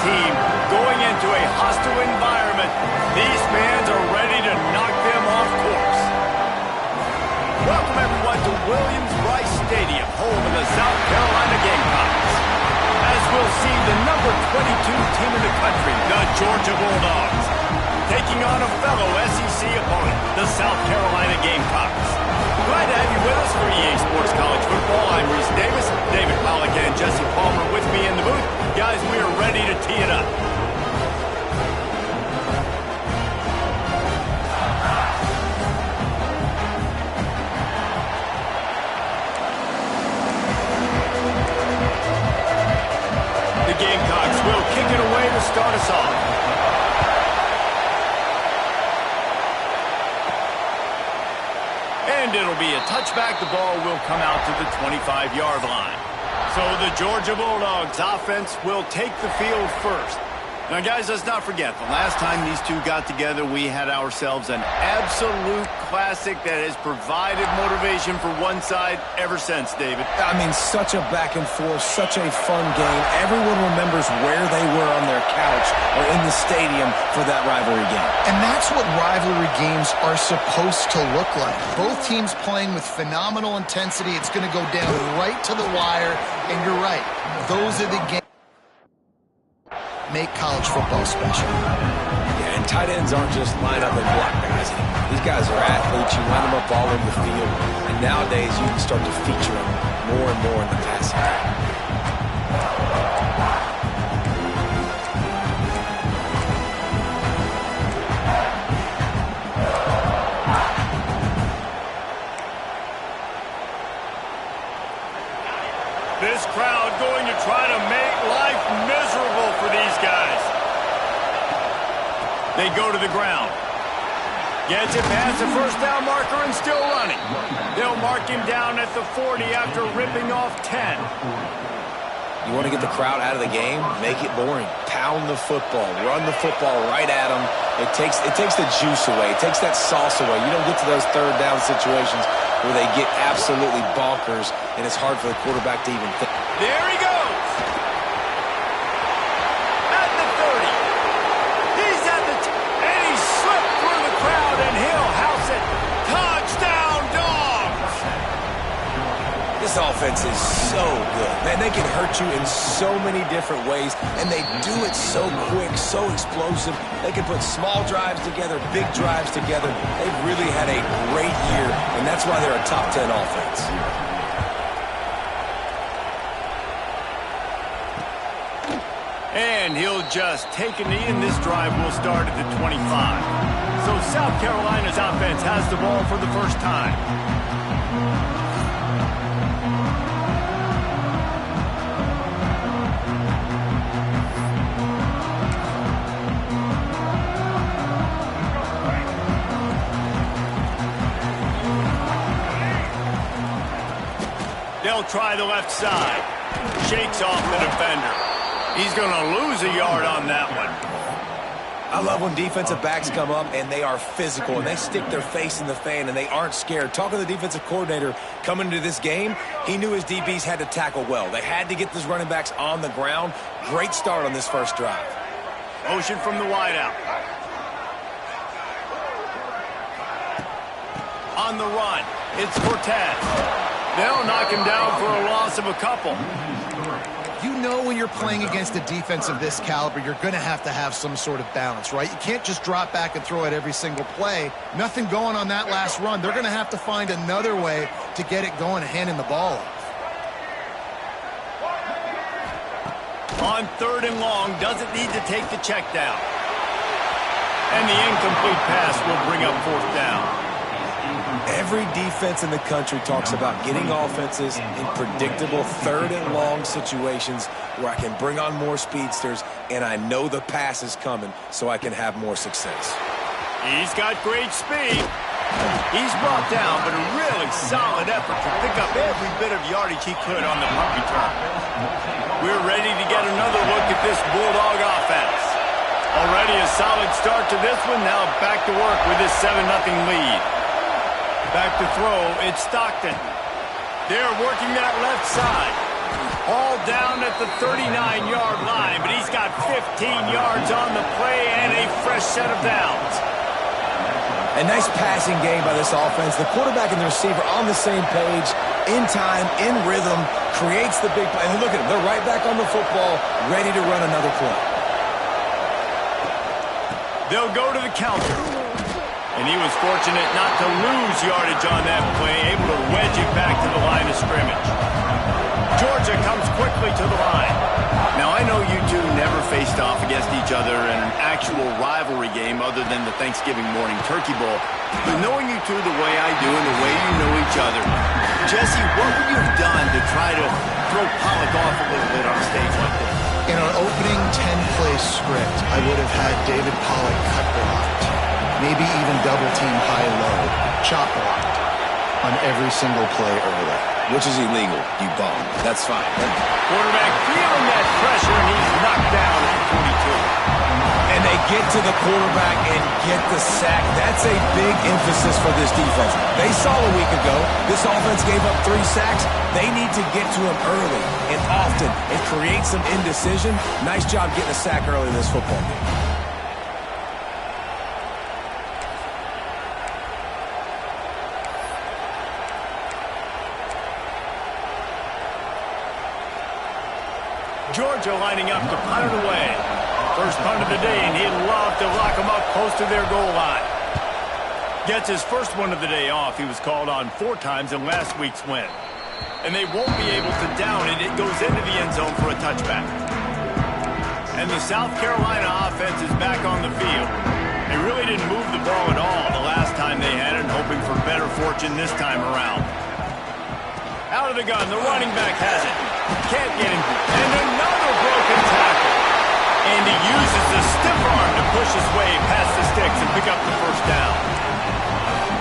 team going into a hostile environment. These fans are ready to knock them off course. Welcome, everyone, to Williams-Brice Stadium, home of the South Carolina Gamecocks. As we'll see the number 22 team in the country, the Georgia Bulldogs, taking on a fellow SEC opponent, the South Carolina Gamecocks. Glad to have you with us for EA Sports College Football. I'm Reese Davis, David Pollack, and Jesse Palmer with me in the booth. Guys, we are ready to tee it up. The Gamecocks will kick it away to start us off. And it'll be a touchback. The ball will come out to the 25-yard line. So the Georgia Bulldogs offense will take the field first. Now, guys, let's not forget, the last time these two got together, we had ourselves an absolute classic that has provided motivation for one side ever since, David. I mean, such a back and forth, such a fun game. Everyone remembers where they were on their couch or in the stadium for that rivalry game. And that's what rivalry games are supposed to look like. Both teams playing with phenomenal intensity. It's going to go down right to the wire. And you're right, those are the games make college football special. Yeah, and tight ends aren't just line up and block guys anymore. These guys are athletes. You line them up all over the field. And nowadays, you can start to feature them more and more in the passing game. This crowd going to try to make life miserable for these guys. They go to the ground. Gets it past the first down marker and still running. They'll mark him down at the 40 after ripping off 10. You want to get the crowd out of the game? Make it boring. Pound the football. Run the football right at them. It takes the juice away. It takes that sauce away. You don't get to those third down situations where they get absolutely bonkers, and it's hard for the quarterback to even think. There he goes! At the 30. He's at the and he slipped through the crowd, and he'll house it. Touchdown, Dogs! This offense is so good. Man, they can hurt you in so many different ways, and they do it so quick, so explosive. They can put small drives together, big drives together. They've really had a great year, and that's why they're a top 10 offense. And he'll just take a knee, and this drive will start at the 25. So South Carolina's offense has the ball for the first time. They'll try the left side. Shakes off the defender. He's going to lose a yard on that one. I love when defensive backs come up and they are physical and they stick their face in the fan and they aren't scared. Talking to the defensive coordinator coming into this game, he knew his DBs had to tackle well. They had to get these running backs on the ground. Great start on this first drive. Motion from the wideout. On the run, it's Cortez. They'll knock him down for a loss of a couple. You know when you're playing against a defense of this caliber, you're going to have some sort of balance, right? You can't just drop back and throw it every single play. Nothing going on that last run. They're going to have to find another way to get it going and handing the ball off. On third and long, doesn't need to take the check down. And the incomplete pass will bring up fourth down. Every defense in the country talks about getting offenses in predictable third and long situations where I can bring on more speedsters and I know the pass is coming so I can have more success. He's got great speed. He's brought down, but a really solid effort to pick up every bit of yardage he could on the punt return. We're ready to get another look at this Bulldog offense. Already a solid start to this one. Now back to work with this 7-0 lead. Back to throw, it's Stockton. They're working that left side. All down at the 39-yard line, but he's got 15 yards on the play and a fresh set of downs. A nice passing game by this offense. The quarterback and the receiver on the same page, in time, in rhythm, creates the big play. And look at them. They're right back on the football, ready to run another play. They'll go to the counter. And he was fortunate not to lose yardage on that play, able to wedge it back to the line of scrimmage. Georgia comes quickly to the line. Now, I know you two never faced off against each other in an actual rivalry game other than the Thanksgiving morning turkey bowl. But knowing you two the way I do and the way you know each other, Jesse, what would you have done to try to throw Pollock off a little bit on a stage like this? In our opening 10-play script, I would have had David Pollock cut blocked, maybe even double-team high-low, chop blocked on every single play early. Which is illegal, you bum. That's fine. Quarterback feeling that pressure, and he's knocked down at the 42. And they get to the quarterback and get the sack. That's a big emphasis for this defense. They saw a week ago, this offense gave up 3 sacks. They need to get to him early and often and create some indecision. Nice job getting a sack early in this football game. Georgia lining up to punt it away. First punt of the day, and he'd love to lock them up close to their goal line. Gets his first one of the day off. He was called on 4 times in last week's win. And they won't be able to down it. It goes into the end zone for a touchback. And the South Carolina offense is back on the field. They really didn't move the ball at all the last time they had it, hoping for better fortune this time around. Out of the gun, the running back has it. Can't get him. And another broken tackle. And he uses the stiff arm to push his way past the sticks and pick up the first down.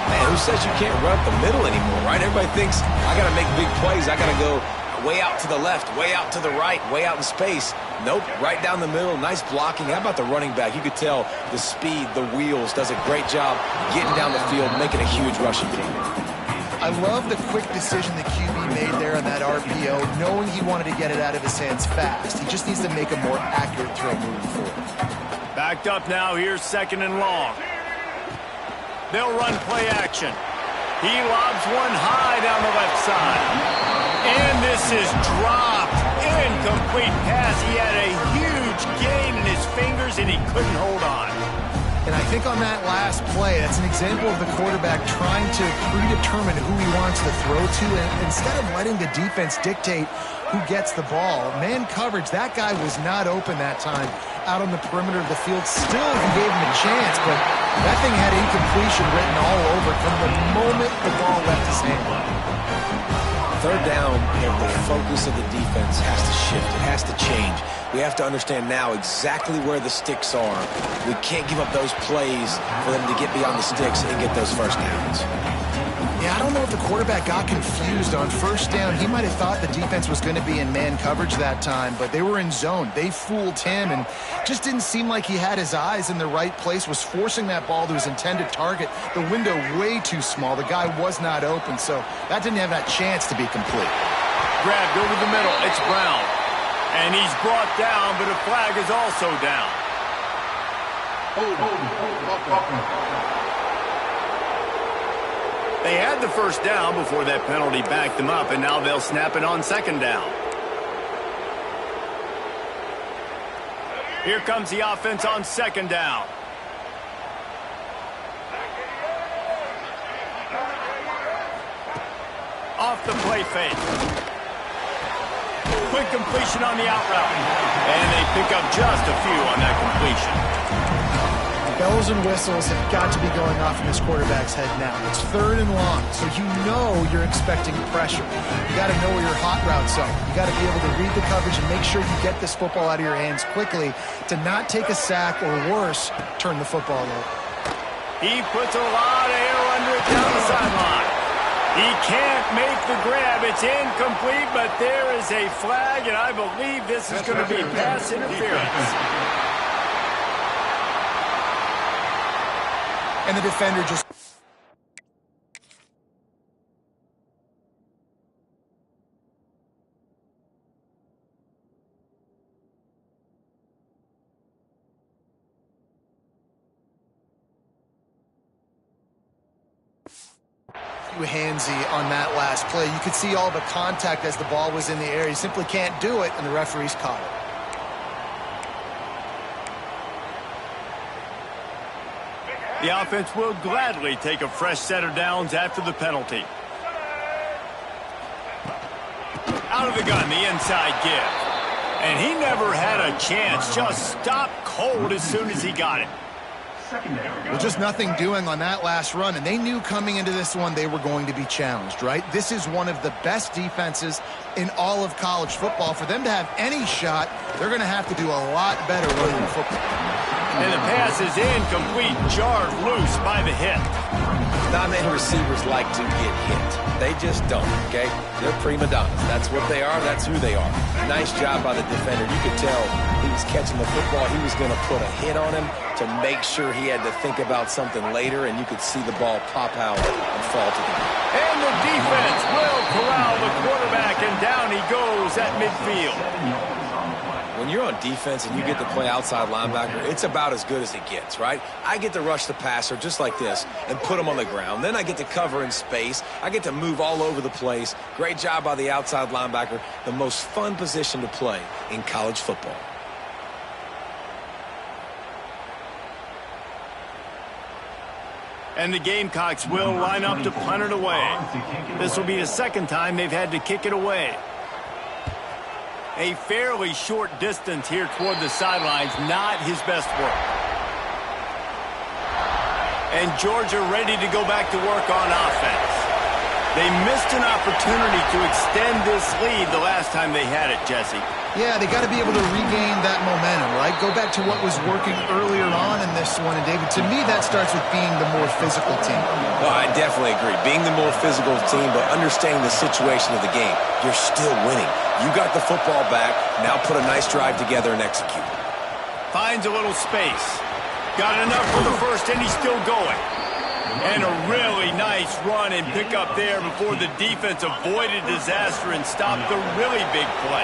Man, who says you can't run up the middle anymore, right? Everybody thinks, I got to make big plays. I got to go way out to the left, way out to the right, way out in space. Nope, right down the middle. Nice blocking. How about the running back? You could tell the speed, the wheels, does a great job getting down the field, making a huge rushing game. I love the quick decision the QB made there on that RPO, knowing he wanted to get it out of his hands fast. He just needs to make a more accurate throw moving forward. Backed up now. Here's 2nd and long. They'll run play action. He lobs one high down the left side. And this is dropped. Incomplete pass. He had a huge gain in his fingers, and he couldn't hold on. And I think on that last play, that's an example of the quarterback trying to predetermine who he wants to throw to, and instead of letting the defense dictate who gets the ball. Man coverage, that guy was not open that time out on the perimeter of the field. Still, he gave him a chance, but that thing had incompletion written all over it from the moment the ball left his hand. 3rd down, and the focus of the defense has to shift. It has to change. We have to understand now exactly where the sticks are. We can't give up those plays for them to get beyond the sticks and get those first downs. Yeah, I don't know if the quarterback got confused on 1st down. He might have thought the defense was going to be in man coverage that time, but they were in zone. They fooled him and just didn't seem like he had his eyes in the right place, was forcing that ball to his intended target. The window way too small. The guy was not open, so that didn't have that chance to be complete. Grabbed over the middle. It's Brown. And he's brought down, but a flag is also down. They had the first down before that penalty backed them up, and now they'll snap it on 2nd down. Here comes the offense on 2nd down. Off the play fake. Quick completion on the out route. And they pick up just a few on that completion. Bells and whistles have got to be going off in this quarterback's head now. It's 3rd and long, so you know you're expecting pressure. You got to know where your hot routes are. You got to be able to read the coverage and make sure you get this football out of your hands quickly to not take a sack or worse, turn the football over. He puts a lot of air under it down the sideline. He can't make the grab. It's incomplete, but there is a flag, and I believe this is going to be pass interference. And the defender just... too handsy on that last play. You could see all the contact as the ball was in the air. You simply can't do it, and the referees caught it. The offense will gladly take a fresh set of downs after the penalty. Out of the gun, the inside give. And he never had a chance. Just stopped cold as soon as he got it. Well, just nothing doing on that last run, and they knew coming into this one they were going to be challenged, right? This is one of the best defenses in all of college football. For them to have any shot, they're going to have to do a lot better running the football. And the pass is incomplete, jarred loose by the hit. Not many receivers like to get hit. They just don't, okay? They're prima donnas. That's what they are. That's who they are. Nice job by the defender. You could tell he was catching the football. He was going to put a hit on him to make sure he had to think about something later, and you could see the ball pop out and fall to the ground. And the defense will corral the quarterback, and down he goes at midfield. When you're on defense and you get to play outside linebacker, it's about as good as it gets, right? I get to rush the passer just like this and put him on the ground. Then I get to cover in space. I get to move all over the place. Great job by the outside linebacker. The most fun position to play in college football. And the Gamecocks will line up to punt it away. This will be the second time they've had to kick it away. A fairly short distance here toward the sidelines, not his best work. And Georgia ready to go back to work on offense. They missed an opportunity to extend this lead the last time they had it, Jesse. Yeah, they got to be able to regain that momentum, right? Go back to what was working earlier on in this one. And, David, to me, that starts with being the more physical team. Well, I definitely agree. Being the more physical team, but understanding the situation of the game. You're still winning. You got the football back. Now put a nice drive together and execute. Finds a little space. Got enough for the first, and he's still going. And a really nice run and pick up there before the defense avoided disaster and stopped the really big play.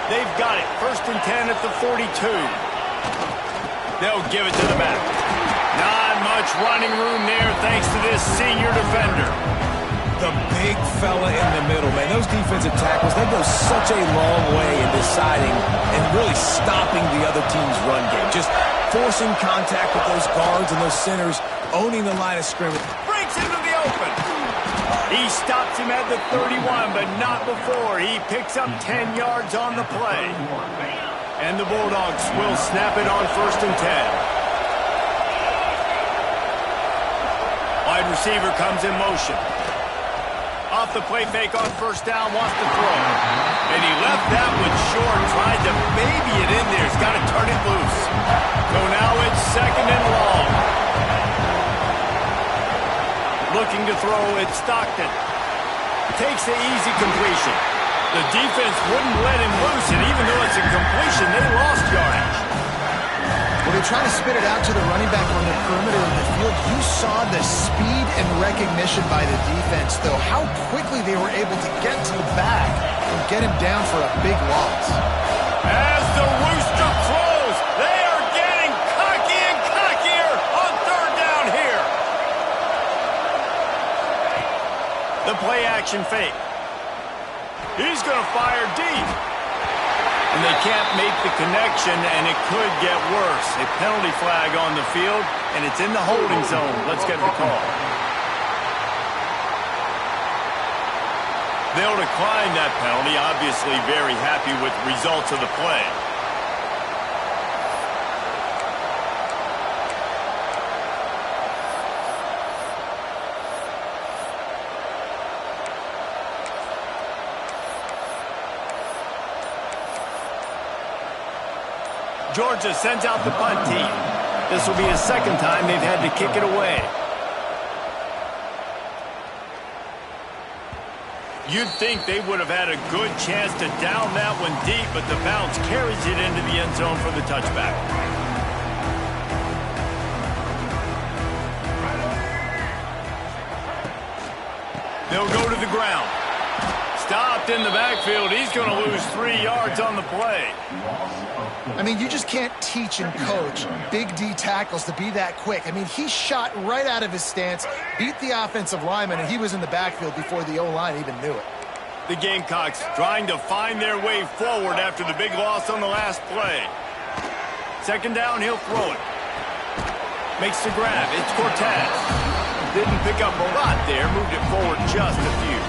They've got it. 1st and 10 at the 42. They'll give it to the back. Not much running room there thanks to this senior defender. The big fella in the middle, man. Those defensive tackles, they go such a long way in deciding and really stopping the other team's run game. Just forcing contact with those guards and those centers, owning the line of scrimmage. Breaks into the open. He stops him at the 31, but not before. He picks up 10 yards on the play. And the Bulldogs will snap it on 1st and 10. Wide receiver comes in motion. Off the play fake on 1st down, wants to throw. And he left that one short, tried to baby it in there. He's got to turn it loose. So now it's 2nd and long. Looking to throw, it's Stockton. Takes the easy completion. The defense wouldn't let him loose, and even though it's a completion, they lost yardage. Well, they try to spit it out to the running back on the perimeter of the field. You saw the speed and recognition by the defense, though. How quickly they were able to get to the back and get him down for a big loss. As the rooster crows, they are getting cocky and cockier on 3rd down here. The play action fake. He's going to fire deep. And they can't make the connection, and it could get worse. A penalty flag on the field, and it's in the holding zone. Let's get the call. They'll decline that penalty, obviously very happy with the results of the play. Georgia sends out the punt team. This will be the 2nd time they've had to kick it away. You'd think they would have had a good chance to down that one deep, but the bounce carries it into the end zone for the touchback. They'll go to the ground. stopped in the backfield. He's going to lose 3 yards on the play. I mean, you just can't teach and coach Big D tackles to be that quick. I mean, he shot right out of his stance, beat the offensive lineman, and he was in the backfield before the O-line even knew it. The Gamecocks trying to find their way forward after the big loss on the last play. Second down, he'll throw it. Makes the grab. It's Cortez. Didn't pick up a lot there. Moved it forward just a few.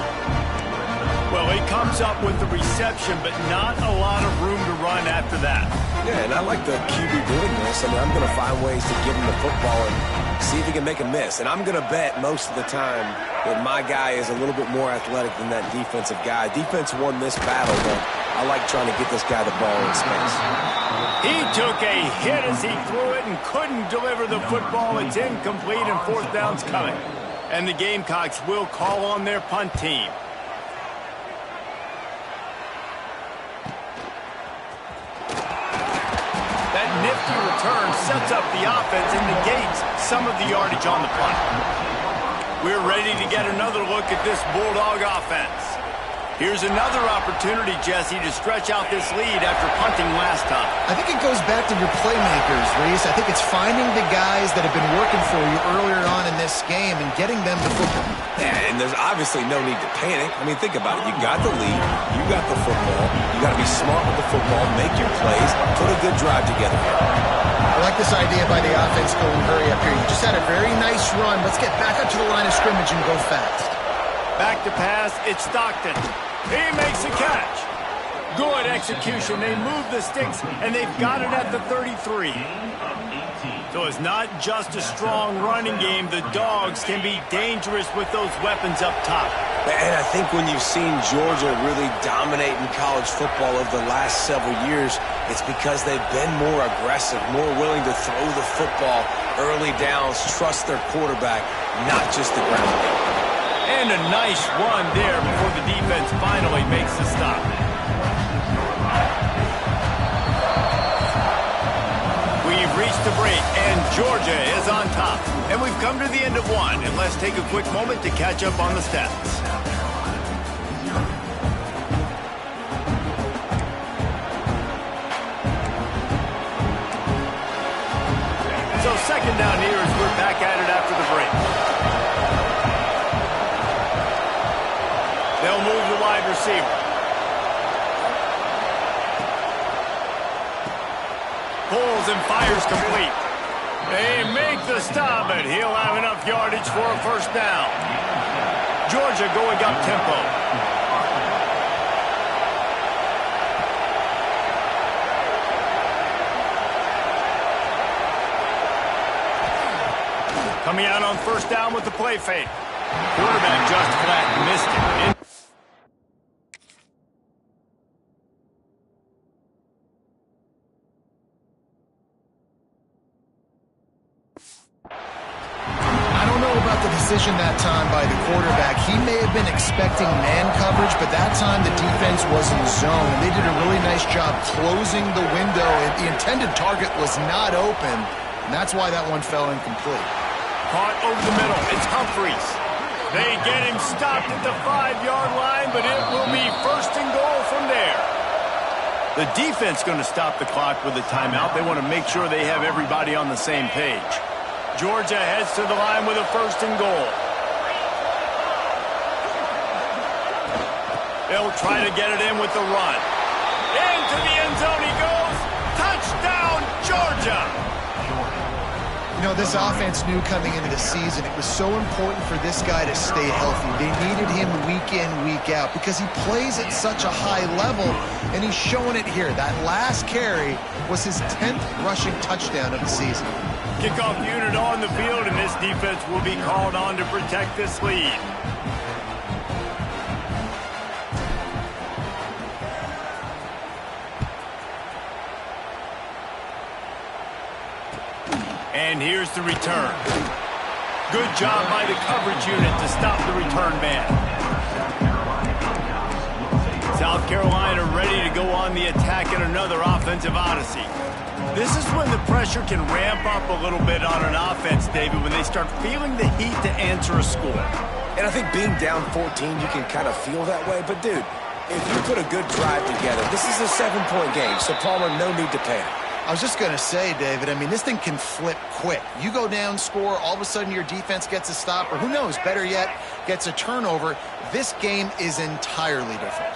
Well, he comes up with the reception, but not a lot of room to run after that. Yeah, and I like the QB doing this. I mean, I'm going to find ways to give him the football and see if he can make a miss. And I'm going to bet most of the time that my guy is a little bit more athletic than that defensive guy. Defense won this battle, but I like trying to get this guy the ball in space. He took a hit as he threw it and couldn't deliver the football. It's incomplete and fourth down's coming. And the Gamecocks will call on their punt team. That nifty return sets up the offense and negates some of the yardage on the punt. We're ready to get another look at this Bulldog offense. Here's another opportunity, Jesse, to stretch out this lead after punting last time. I think it goes back to your playmakers, Reese. I think it's finding the guys that have been working for you earlier on in this game and getting them the football. Yeah, and there's obviously no need to panic. I mean, think about it. You got the lead. You got the football. You got to be smart with the football, make your plays, put a good drive together here. I like this idea by the offense going hurry up here. You just had a very nice run. Let's get back up to the line of scrimmage and go fast. Back to pass, it's Stockton. He makes a catch. Good execution. They move the sticks, and they've got it at the 33. So it's not just a strong running game. The Dogs can be dangerous with those weapons up top. And I think when you've seen Georgia really dominate in college football over the last several years, it's because they've been more aggressive, more willing to throw the football early downs, trust their quarterback, not just the ground game. And a nice run there before the defense finally makes the stop. We've reached the break, and Georgia is on top. And we've come to the end of one, and let's take a quick moment to catch up on the stats. So second down here as we're back at it after the break. They'll move the wide receiver. Pulls and fires complete. They make the stop, and he'll have enough yardage for a first down. Georgia going up tempo. Coming out on first down with the play fake. Quarterback just flat missed it. Decision that time by the quarterback. He may have been expecting man coverage, but that time the defense was in zone. They did a really nice job closing the window. The intended target was not open, and that's why that one fell incomplete. Caught over the middle. It's Humphreys. They get him stopped at the 5-yard line, but it will be first and goal from there. The defense going to stop the clock with a timeout. They want to make sure they have everybody on the same page. Georgia heads to the line with a first and goal. They'll try to get it in with the run. Into the end zone he goes. Touchdown, Georgia! You know, this offense knew coming into the season it was so important for this guy to stay healthy. They needed him week in, week out because he plays at such a high level, and he's showing it here. That last carry was his 10th rushing touchdown of the season. Kickoff unit on the field, and this defense will be called on to protect this lead. And here's the return. Good job by the coverage unit to stop the return man. South Carolina ready to go on the attack in another offensive odyssey. This is when the pressure can ramp up a little bit on an offense, David, when they start feeling the heat to answer a score. And I think being down 14, you can kind of feel that way. But, dude, if you put a good drive together, this is a 7-point game, so Palmer, no need to panic. I was just going to say, David, I mean, this thing can flip quick. You go down, score, all of a sudden your defense gets a stop, or who knows, better yet, gets a turnover. This game is entirely different.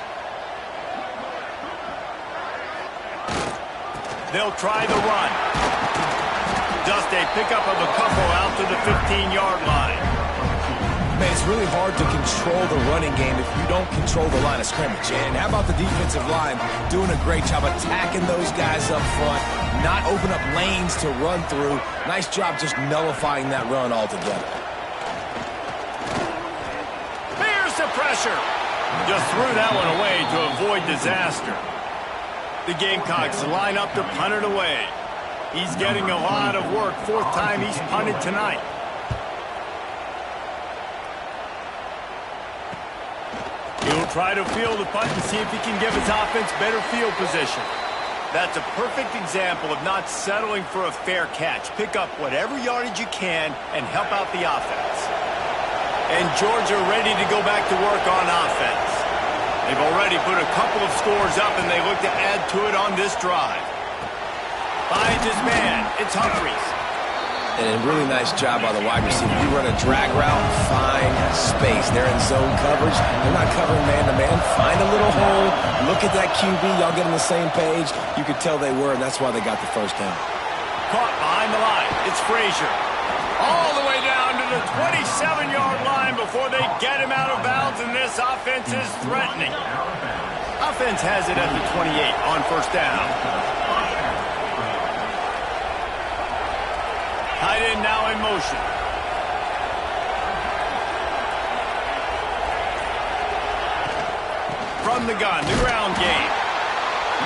They'll try the run. Just a pickup of a couple out to the 15-yard line. Man, it's really hard to control the running game if you don't control the line of scrimmage. And how about the defensive line doing a great job attacking those guys up front, not open up lanes to run through. Nice job just nullifying that run altogether. Here's the pressure. Just threw that one away to avoid disaster. The Gamecocks line up to punt it away. He's getting a lot of work. 4th time he's punted tonight. He'll try to field the punt and see if he can give his offense better field position. That's a perfect example of not settling for a fair catch. Pick up whatever yardage you can and help out the offense. And Georgia ready to go back to work on offense. They've already put a couple of scores up, and they look to add to it on this drive. Finds his man. It's Humphries. And a really nice job by the wide receiver. You run a drag route, find space. They're in zone coverage. They're not covering man-to-man. Find a little hole. Look at that QB. Y'all get on the same page. You could tell they were, and that's why they got the first down. Caught behind the line. It's Frazier. All the way down to the 27-yard line before they get him out of bounds, and this offense is threatening. Offense has it at the 28 on first down. Tight end now in motion. From the gun, the ground game.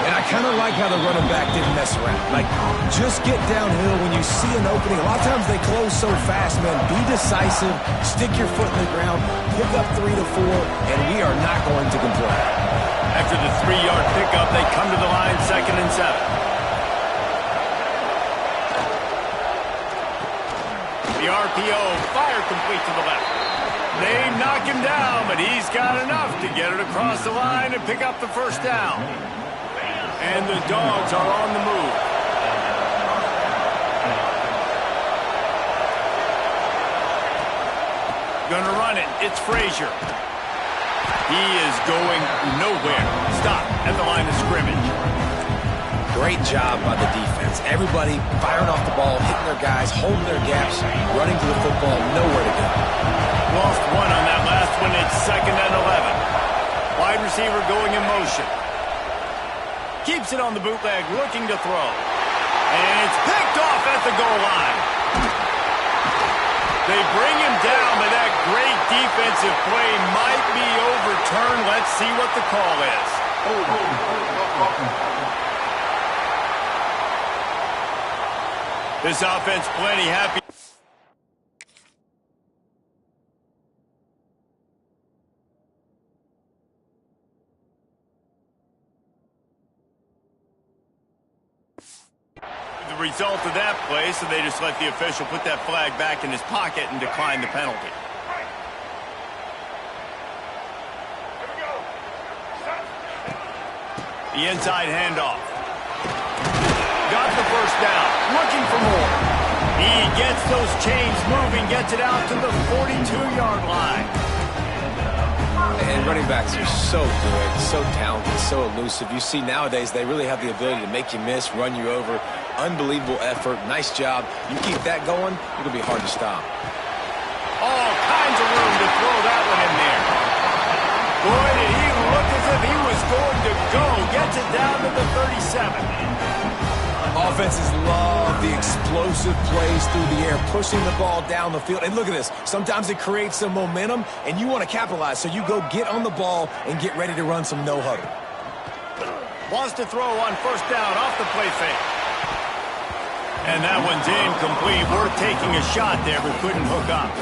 And I kind of like how the running back didn't mess around. Like, just get downhill when you see an opening. A lot of times they close so fast, man. Be decisive, stick your foot in the ground, pick up 3 to 4, and we are not going to complain. After the 3-yard pickup, they come to the line, 2nd and 7. The RPO, fire complete to the left. They knock him down, but he's got enough to get it across the line and pick up the first down. And the Dogs are on the move. Gonna run it. It's Frazier. He is going nowhere. Stop at the line of scrimmage. Great job by the defense. Everybody firing off the ball, hitting their guys, holding their gaps, running to the football, nowhere to go. Lost one on that last one. It's 2nd and 11. Wide receiver going in motion. Keeps it on the bootleg, looking to throw. And it's picked off at the goal line. They bring him down, but that great defensive play might be overturned. Let's see what the call is. This offense plenty happy. The result of that play, so they just let the official put that flag back in his pocket and decline the penalty. The inside handoff. Got the first down. Looking for more. He gets those chains moving, gets it out to the 42-yard line. And running backs are so good, so talented, so elusive. You see nowadays they really have the ability to make you miss, run you over. Unbelievable effort. Nice job. You keep that going, it'll be hard to stop. All kinds of room to throw that one in there. Boy, did he look as if he was going to go. Gets it down to the 37. Offenses love the explosive plays through the air, pushing the ball down the field. And look at this. Sometimes it creates some momentum, and you want to capitalize. So you go get on the ball and get ready to run some no-huddle. Wants to throw on first down off the play fake. And that one's incomplete. Worth taking a shot there, but couldn't hook up.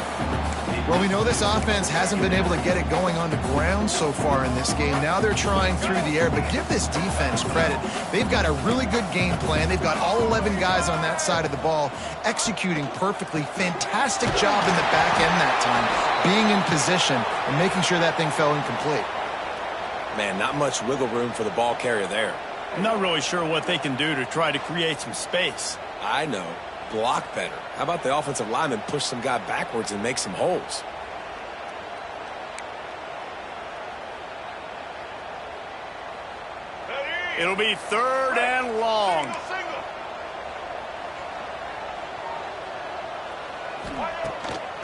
Well, we know this offense hasn't been able to get it going on the ground so far in this game. Now they're trying through the air, but give this defense credit. They've got a really good game plan. They've got all 11 guys on that side of the ball executing perfectly. Fantastic job in the back end that time. being in position and making sure that thing fell incomplete. Man, not much wiggle room for the ball carrier there. I'm not really sure what they can do to try to create some space. I know. Block better. How about the offensive lineman push some guy backwards and make some holes? It'll be 3rd and long.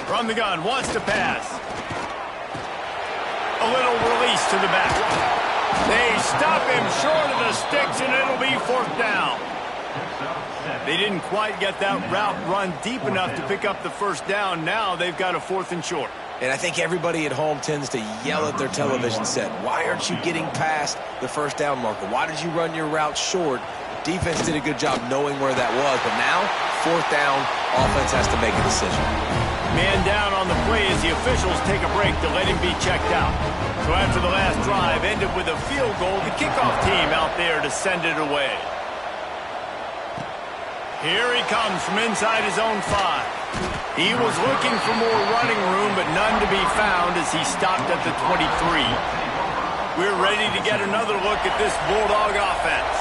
From the gun, wants to pass. A little release to the back. They stop him short of the sticks, and it'll be 4th down. They didn't quite get that route run deep enough to pick up the 1st down. Now they've got a 4th and short. And I think everybody at home tends to yell at their television set. Why aren't you getting past the 1st down marker? Why did you run your route short? Defense did a good job knowing where that was, but now, 4th down, offense has to make a decision. Man down on the play as the officials take a break to let him be checked out. So after the last drive ended with a field goal, the kickoff team out there to send it away. Here he comes from inside his own 5. He was looking for more running room, but none to be found as he stopped at the 23. We're ready to get another look at this Bulldog offense.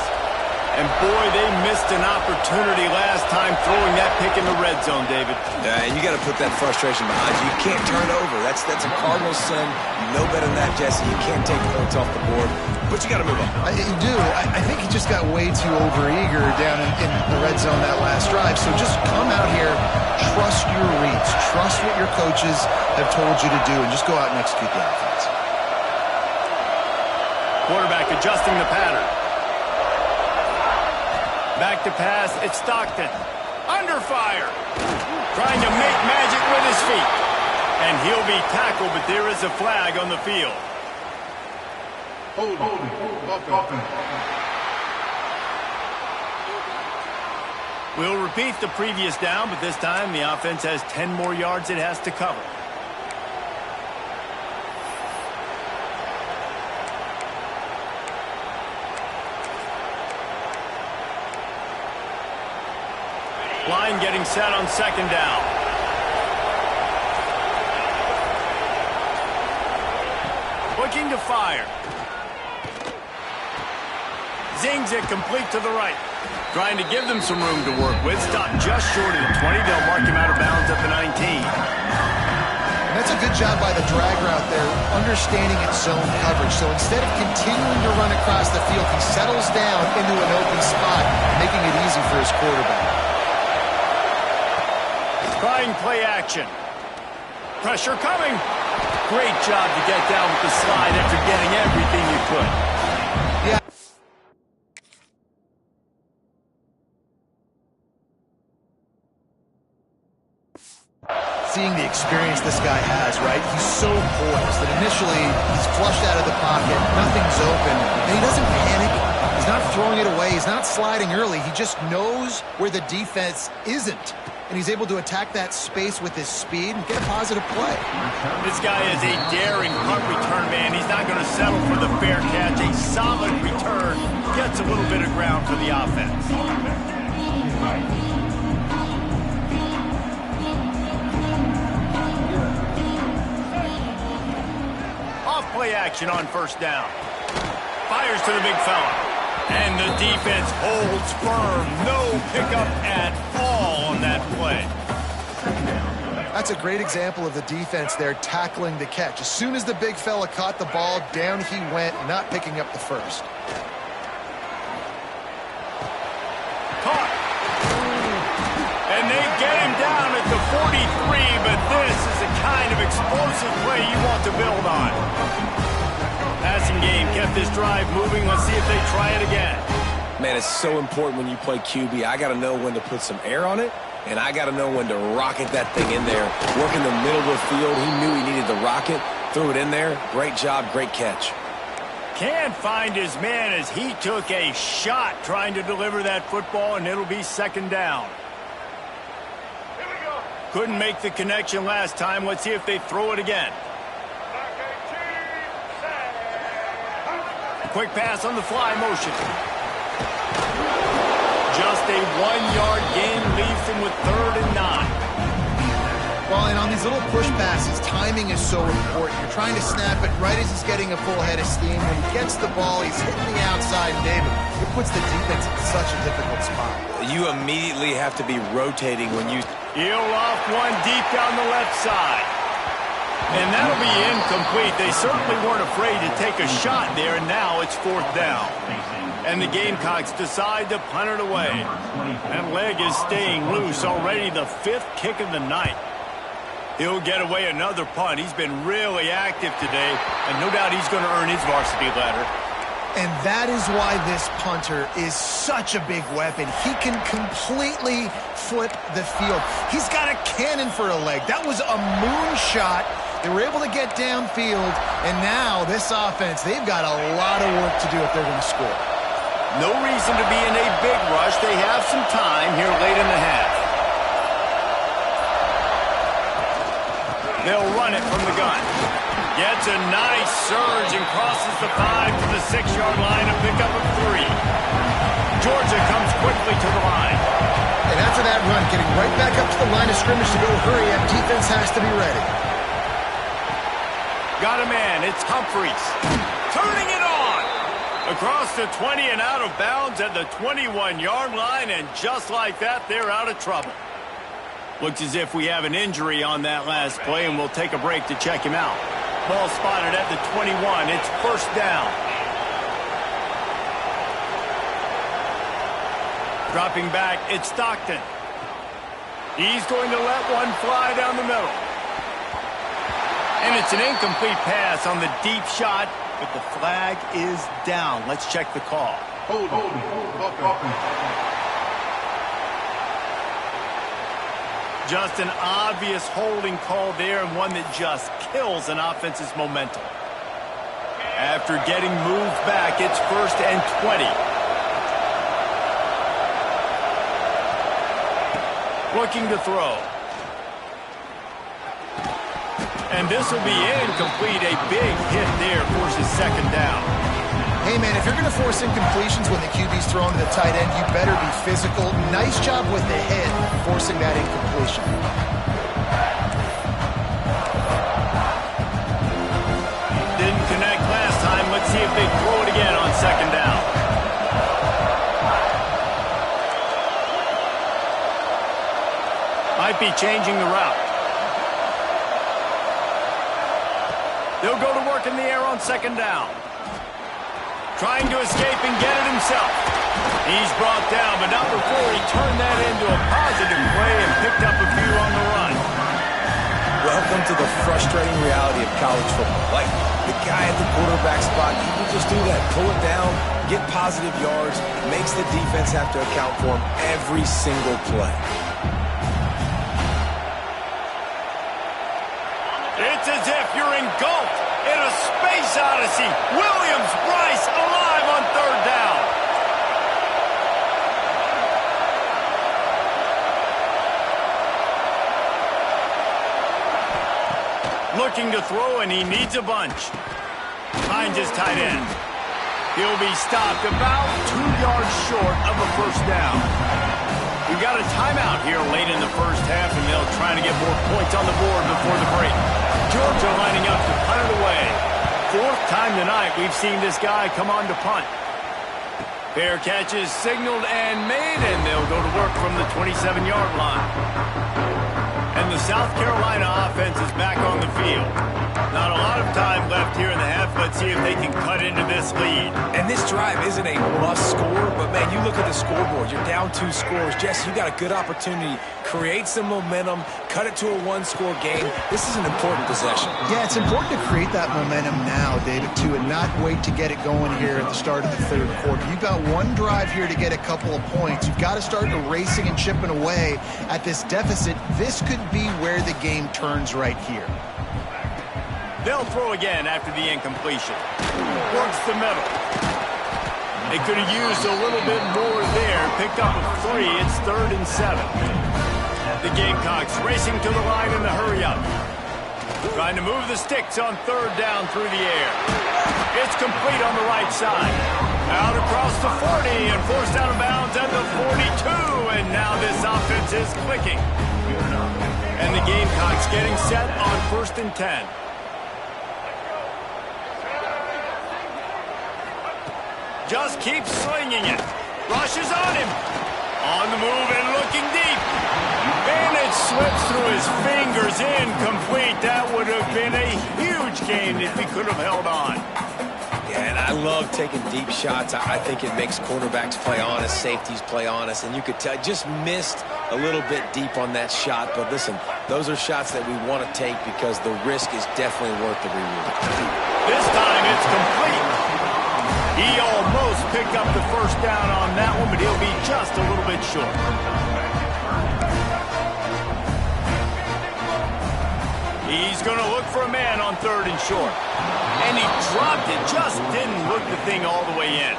And boy, they missed an opportunity last time throwing that pick in the red zone, David. Yeah, and you got to put that frustration behind you. You can't turn over. That's a Cardinals sin. You know better than that, Jesse. You can't take points off the board, but you got to move on. You do. I think he just got way too overeager down in the red zone that last drive. So just come out here, trust your reads, trust what your coaches have told you to do, and just go out and execute the offense. Quarterback adjusting the pattern. Back to pass, it's Stockton. Under fire. Trying to make magic with his feet. And he'll be tackled, but there is a flag on the field. We'll repeat the previous down, but this time the offense has 10 more yards it has to cover. Line getting set on 2nd down. Looking to fire. Zings it complete to the right. Trying to give them some room to work with. Stopped just short of the 20. They'll mark him out of bounds at the 19. And that's a good job by the drag route there, understanding its zone coverage. So instead of continuing to run across the field, he settles down into an open spot, making it easy for his quarterback. Trying play action. Pressure coming. Great job to get down with the slide after getting everything you could. Yeah. Seeing the experience this guy has, right? He's so poised that initially he's flushed out of the pocket, nothing's open, and he doesn't panic. He's not throwing it away. He's not sliding early. He just knows where the defense isn't. And he's able to attack that space with his speed and get a positive play. This guy is a daring punt return man. He's not going to settle for the fair catch. A solid return gets a little bit of ground for the offense. Off play action on 1st down. Fires to the big fella. And the defense holds firm. No pickup at all on that play. That's a great example of the defense there tackling the catch. As soon as the big fella caught the ball, down he went, not picking up the 1st. Caught. And they get him down at the 43, but this is the kind of explosive play you want to build on. Passing game kept this drive moving. Let's see if they try it again. Man, it's so important when you play QB. I got to know when to put some air on it, and I got to know when to rocket that thing in there. Work in the middle of the field. He knew he needed the rocket. Threw it in there. Great job, great catch. Can't find his man as he took a shot trying to deliver that football, and it'll be 2nd down. Couldn't make the connection last time. Let's see if they throw it again. Quick pass on the fly motion. Just a 1-yard gain leaves him with 3rd and 9. Well, and on these little push passes, timing is so important. You're trying to snap it right as he's getting a full head of steam. When he gets the ball, he's hitting the outside, and David, it puts the defense in such a difficult spot. You immediately have to be rotating when you... He'll off one deep down the left side. And that'll be incomplete. They certainly weren't afraid to take a shot there, and now it's 4th down. And the Gamecocks decide to punt it away. That leg is staying loose, already the 5th kick of the night. He'll get away another punt. He's been really active today, and no doubt he's going to earn his varsity letter. And that is why this punter is such a big weapon. He can completely flip the field. He's got a cannon for a leg. That was a moonshot. They were able to get downfield, and now this offense, they've got a lot of work to do if they're going to score. No reason to be in a big rush. They have some time here late in the half. They'll run it from the gun. Gets a nice surge and crosses the 5 to the 6-yard line, a pickup of 3. Georgia comes quickly to the line. And after that run, getting right back up to the line of scrimmage to go hurry up, defense has to be ready. Got a man, it's Humphreys. Turning it on! Across the 20 and out of bounds at the 21-yard line, and just like that, they're out of trouble. Looks as if we have an injury on that last play, and we'll take a break to check him out. Ball spotted at the 21. It's 1st down. Dropping back, it's Stockton. He's going to let one fly down the middle. And it's an incomplete pass on the deep shot, but the flag is down. Let's check the call. Hold. Just an obvious holding call there, and one that just kills an offense's momentum. After getting moved back, it's 1st and 20. Looking to throw. And this will be incomplete. A big hit there forces 2nd down. Hey, man, if you're going to force incompletions when the QB's thrown to the tight end, you better be physical. Nice job with the head forcing that incompletion. Didn't connect last time. Let's see if they throw it again on 2nd down. Might be changing the route. They'll go to work in the air on 2nd down. Trying to escape and get it himself. He's brought down, but not before he turned that into a positive play and picked up a few on the run. Welcome to the frustrating reality of college football. Like, the guy at the quarterback spot, he can just do that. Pull it down, get positive yards, makes the defense have to account for him every single play. It's as if you're engulfed in a space odyssey. Williams-Brice alive on 3rd down. Looking to throw, and he needs a bunch. Finds his tight end. He'll be stopped about 2 yards short of a 1st down. We've got a timeout here late in the 1st half, and they'll try to get more points on the board before the break. Georgia lining up to punt it away. 4th time tonight we've seen this guy come on to punt. Fair catches signaled and made, and they'll go to work from the 27-yard line. And the South Carolina offense is back on the field. Not a lot of time left here in the half. Let's see if they can cut into this lead. And this drive isn't a must score, but, man, you look at the scoreboard. You're down 2 scores. Jesse, you got a good opportunity. Create some momentum. Cut it to a 1-score game. This is an important possession. Yeah, it's important to create that momentum now, David, too, and not wait to get it going here at the start of the 3rd quarter. You've got one drive here to get a couple of points. You've got to start erasing and chipping away at this deficit. This could be where the game turns right here. They'll throw again after the incompletion. Works the middle. They could have used a little bit more there. Picked up a 3. It's 3rd and 7. The Gamecocks racing to the line in the hurry-up. Trying to move the sticks on 3rd down through the air. It's complete on the right side. Out across the 40 and forced out of bounds at the 42. And now this offense is clicking. And the Gamecocks getting set on 1st and 10. Just keeps slinging it. Rushes on him. On the move and looking deep. And it slips through his fingers. Incomplete. That would have been a huge gain if he could have held on. Yeah, and I love taking deep shots. I think it makes quarterbacks play honest, safeties play honest, and you could tell just missed a little bit deep on that shot. But listen, those are shots that we want to take because the risk is definitely worth the reward. This time it's complete. He almost picked up the first down on that one, but he'll be just a little bit short. He's going to look for a man on 3rd and short. And he dropped it, just didn't look the thing all the way in.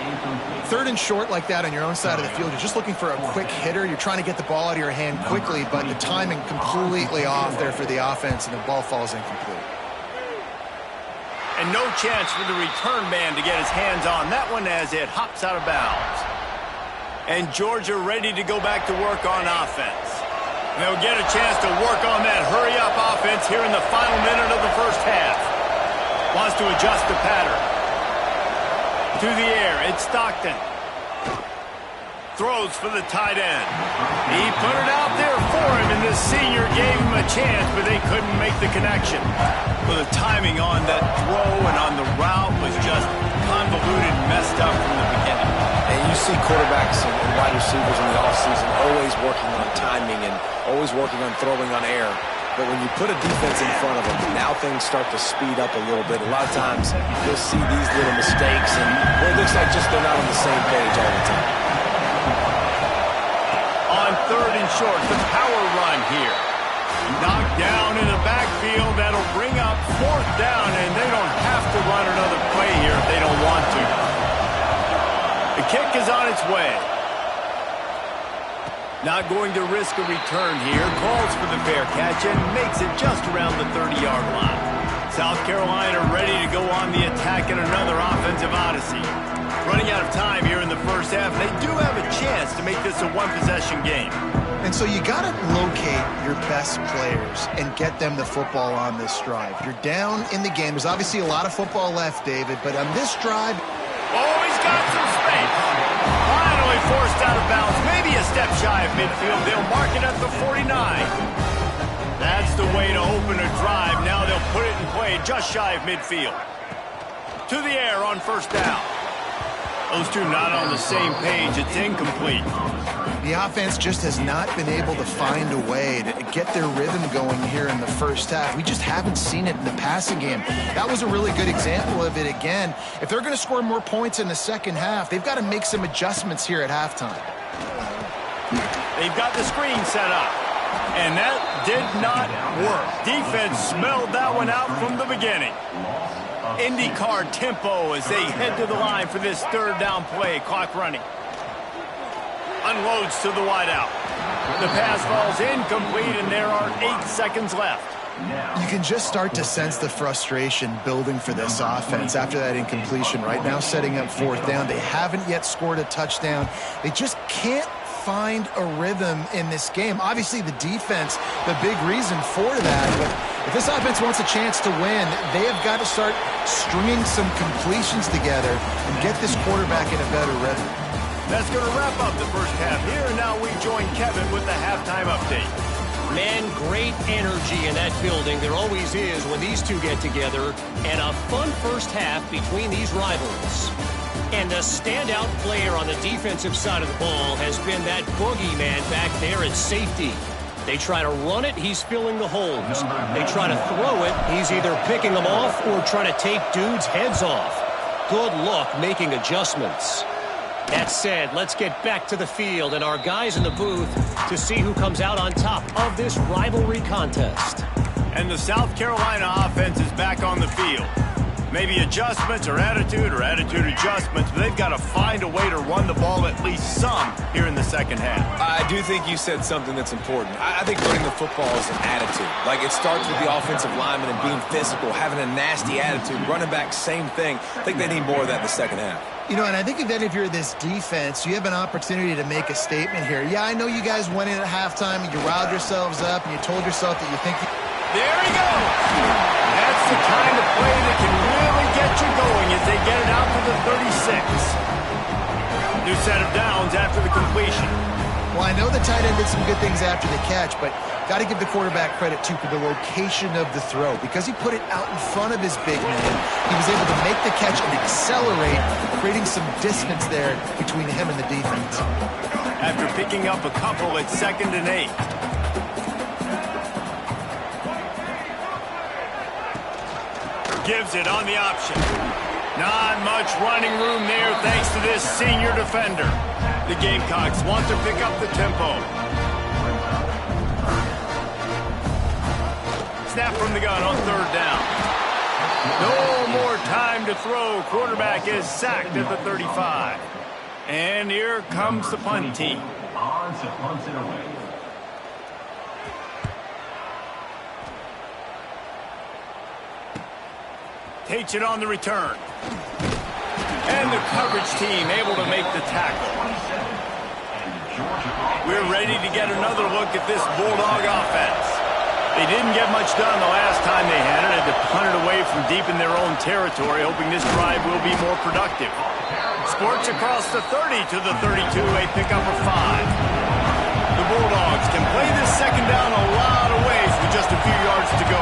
3rd and short like that on your own side of the field, you're just looking for a quick hitter. You're trying to get the ball out of your hand quickly, but the timing completely off there for the offense, and the ball falls incomplete. And no chance for the return man to get his hands on that one as it hops out of bounds. And Georgia ready to go back to work on offense. And they'll get a chance to work on that hurry-up offense here in the final minute of the first half. Wants to adjust the pattern. To the air, it's Stockton. Throws for the tight end. He put it out there for him, and the senior gave him a chance, but they couldn't make the connection. Well, the timing on that throw and on the route was just convoluted, messed up from the beginning. And you see quarterbacks and wide receivers in the offseason always working on timing and always working on throwing on air. But when you put a defense in front of them, now things start to speed up a little bit. A lot of times you'll see these little mistakes, and well, it looks like just they're not on the same page all the time. On 3rd and short, the power run here. Knocked down in the backfield. That'll bring up 4th down, and they don't have to run another play here if they don't want to. The kick is on its way. Not going to risk a return here. Calls for the fair catch and makes it just around the 30-yard line. South Carolina ready to go on the attack in another offensive odyssey. Running out of time here in the first half. They do have a chance to make this a one-possession game. And so you got to locate your best players and get them the football on this drive. You're down in the game. There's obviously a lot of football left, David, but on this drive... Oh, he's got some space. Finally forced out of bounds. Maybe a step shy of midfield. They'll mark it at the 49. That's the way to open a drive. Now they'll put it in play just shy of midfield. To the air on 1st down. Those two not on the same page. It's incomplete. The offense just has not been able to find a way to get their rhythm going here in the first half. We just haven't seen it in the passing game. That was a really good example of it again. If they're going to score more points in the second half, they've got to make some adjustments here at halftime. They've got the screen set up, and that did not work. Defense smelled that one out from the beginning. IndyCar tempo as they head to the line for this 3rd down play. Clock running. Unloads to the wideout. The pass falls incomplete, and there are 8 seconds left. You can just start to sense the frustration building for this offense after that incompletion. Right now setting up 4th down. They haven't yet scored a touchdown. They just can't find a rhythm in this game. Obviously the defense, the big reason for that, but if this offense wants a chance to win, they have got to start stringing some completions together and get this quarterback in a better rhythm. That's going to wrap up the first half here, and now we join Kevin with the halftime update. Man, great energy in that building. There always is when these two get together, and a fun first half between these rivals. And the standout player on the defensive side of the ball has been that boogeyman back there at safety. They try to run it, he's filling the holes. They try to throw it, he's either picking them off or trying to take dudes' heads off. Good luck making adjustments. That said, let's get back to the field and our guys in the booth to see who comes out on top of this rivalry contest. And the South Carolina offense is back on the field. Maybe adjustments or attitude adjustments, but they've got to find a way to run the ball at least some here in the second half. I do think you said something that's important. I think running the football is an attitude. Like, it starts with the offensive lineman and being physical, having a nasty attitude. Running back, same thing. I think they need more of that in the second half. You know, and I think that if you're this defense, you have an opportunity to make a statement here. Yeah, I know you guys went in at halftime and you riled yourselves up and you told yourself that you think... There he goes! That's the kind of play that can really get you going as they get it out to the 36. New set of downs after the completion. Well, I know the tight end did some good things after the catch, but got to give the quarterback credit, too, for the location of the throw. Because he put it out in front of his big man, he was able to make the catch and accelerate, creating some distance there between him and the defense. After picking up a couple at 2nd and 8. Gives it on the option. Not much running room there thanks to this senior defender. The Gamecocks want to pick up the tempo. Snap from the gun on 3rd down. No more time to throw. Quarterback is sacked at the 35. And here comes the punt team. Odds punts it away. Takes it on the return. And the coverage team able to make the tackle. We're ready to get another look at this Bulldog offense. They didn't get much done the last time they had it. Had to punt it away from deep in their own territory, hoping this drive will be more productive. Sports across the 30 to the 32, a pickup of 5. The Bulldogs can play this second down a lot of ways with just a few yards to go.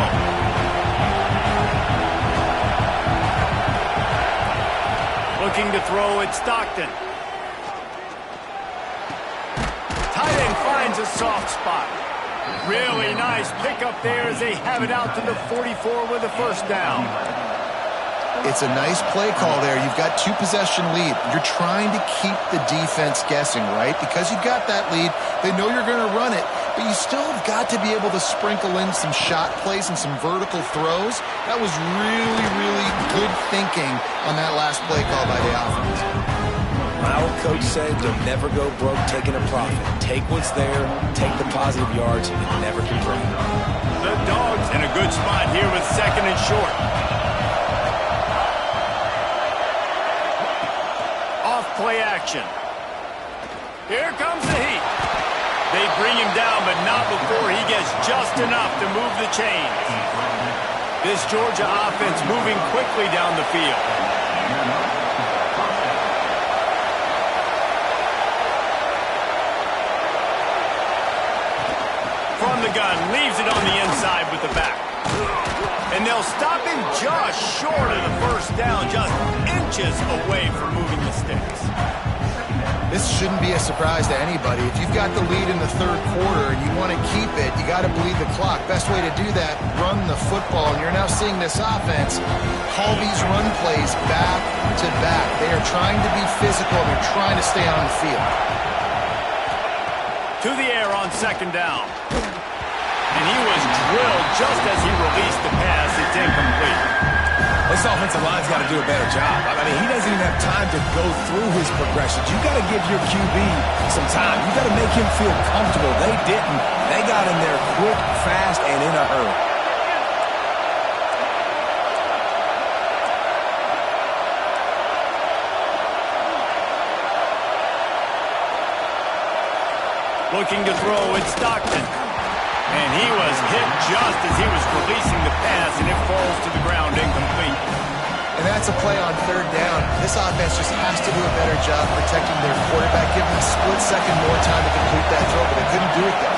Looking to throw at Stockton. Tight end finds a soft spot. Really nice pickup there as they have it out to the 44 with a 1st down. It's a nice play call there. You've got 2-possession lead. You're trying to keep the defense guessing, right? Because you've got that lead, they know you're going to run it, but you still have got to be able to sprinkle in some shot plays and some vertical throws. That was really, really good thinking on that last play call by the offense. Our coach said you'll never go broke taking a profit. Take what's there, take the positive yards, and never complain. The Dogs in a good spot here with 2nd and short. Play action. Here comes the heat. They bring him down, but not before he gets just enough to move the chains. This Georgia offense moving quickly down the field. From the gun, leaves it on the inside with the back. And they'll stop him just short of the 1st down, just inches away from moving the sticks. This shouldn't be a surprise to anybody. If you've got the lead in the 3rd quarter and you want to keep it, you got to bleed the clock. Best way to do that, run the football. And you're now seeing this offense call these run plays back to back. They are trying to be physical. They're trying to stay on the field. To the air on 2nd down. And he was drilled just as he released the pass. It's incomplete. This offensive line's got to do a better job. I mean, he doesn't even have time to go through his progressions. You got to give your QB some time. You got to make him feel comfortable. They didn't. They got him there quick, fast, and in a hurry. Looking to throw at Stockton. And he was hit just as he was releasing the pass, and it falls to the ground incomplete. And that's a play on 3rd down. This offense just has to do a better job protecting their quarterback, giving them a split second more time to complete that throw, but they couldn't do it there.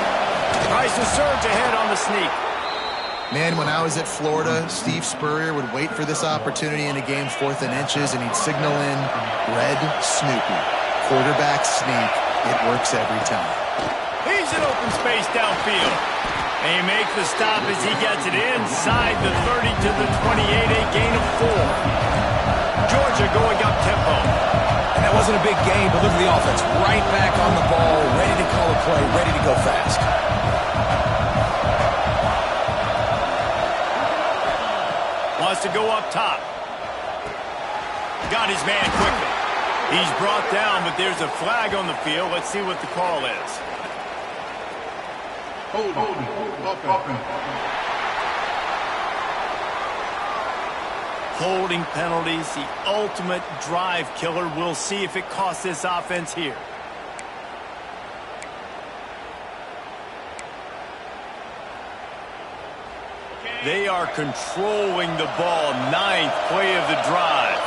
Tries to surge ahead on the sneak. Man, when I was at Florida, Steve Spurrier would wait for this opportunity in a game 4th and inches, and he'd signal in red Snoopy. Quarterback sneak. It works every time. He's in open space downfield. They make the stop as he gets it inside the 30 to the 28, a gain of 4. Georgia going up tempo. And that wasn't a big game, but look at the offense. Right back on the ball, ready to call a play, ready to go fast. Wants to go up top. Got his man quickly. He's brought down, but there's a flag on the field. Let's see what the call is. Holding penalties, the ultimate drive killer. We'll see if it costs this offense here. They are controlling the ball. 9th play of the drive.